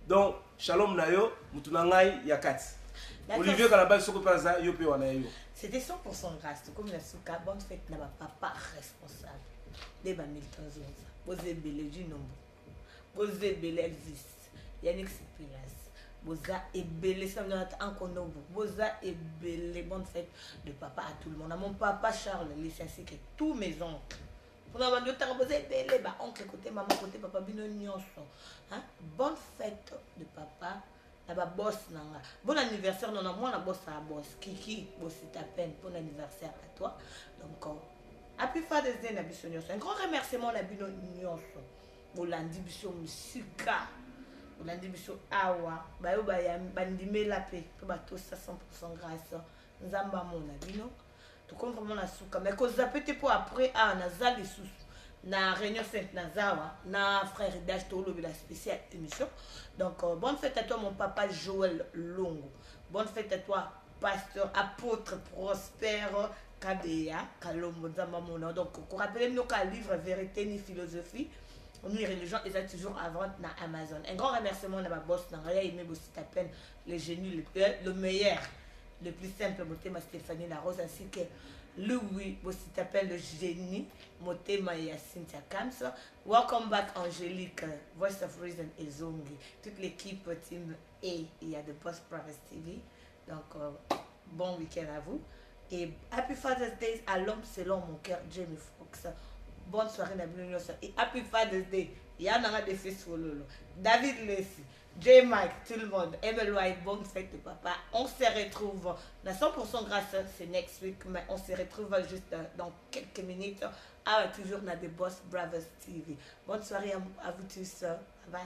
Donc, shalom nayo, mutunangai yakati. Olivier Kalabal soko paza yo pe wana yo.
C'était 100% grâce. Comme la souka, bonne fête n'a papa responsable. Deba Milton Zonza. Bozé Belé du nombre. Bozé Belé Elvis. Yannick Sipilas. Boza et Belé, ça me donne un konobo. Boza et Belé, bonne fête de papa à tout le monde. À mon papa Charles, licencié que tous mes oncles. Pour la bande de Bozé Belé, bah oncle côté maman côté papa bino nyonso. Hein? Bonne fête de papa. Boss nanga. Bon anniversaire, non, moi la boss à boss. Kiki, boss c'est à peine. Bon anniversaire à toi. Donc, happy Father's Day, Nabiso Nyonso. Un grand remerciement, Nabino Nyonso. Bolandi Biso Musika. Bolandi Biso Awa. Bayo Bayam, Bandime la paix. Bato ça 100% grâce. Nzamba mon Nabino. Tout comme vraiment la souka. Mais qu'on zapete pour après, Nazal et sous. Na Réunion Sainte-Nazawa, na frère Dash Tolo de la spéciale émission. Donc, bonne fête à toi, mon papa Joël Longo. Bonne fête à toi, pasteur, apôtre, prospère, Kabea, Kalombo, Zamamona. Donc, vous rappelez-nous qu'un livre Vérité ni philosophie, nous, les gens, ils sont toujours à vendre dans Amazon. Un grand remerciement à ma boss, n'a rien aimé aussi ta peine, les génies, le meilleur, le plus simple, ma Stéphanie Larose, ainsi que Louis, aussi t'appelle le génie, Motema et Cynthia Kams. Welcome back Angélique, Voice of Reason et Zongi. Toute l'équipe Team A, il y a de Boss Brothers TV. Donc, bon week-end à vous. Et Happy Father's Day à l'homme selon mon cœur, Jamie Fox. Bonne soirée, Nabil. Et Happy Father's Day. Il y en a des fils sur le David Lacey. J-Mike, tout le monde, MLY, bonne fête de papa. On se retrouve, on a 100% grâce, c'est next week, mais on se retrouve juste dans quelques minutes. Toujours on a des Boss Brothers TV. Bonne soirée à vous tous. Bye bye.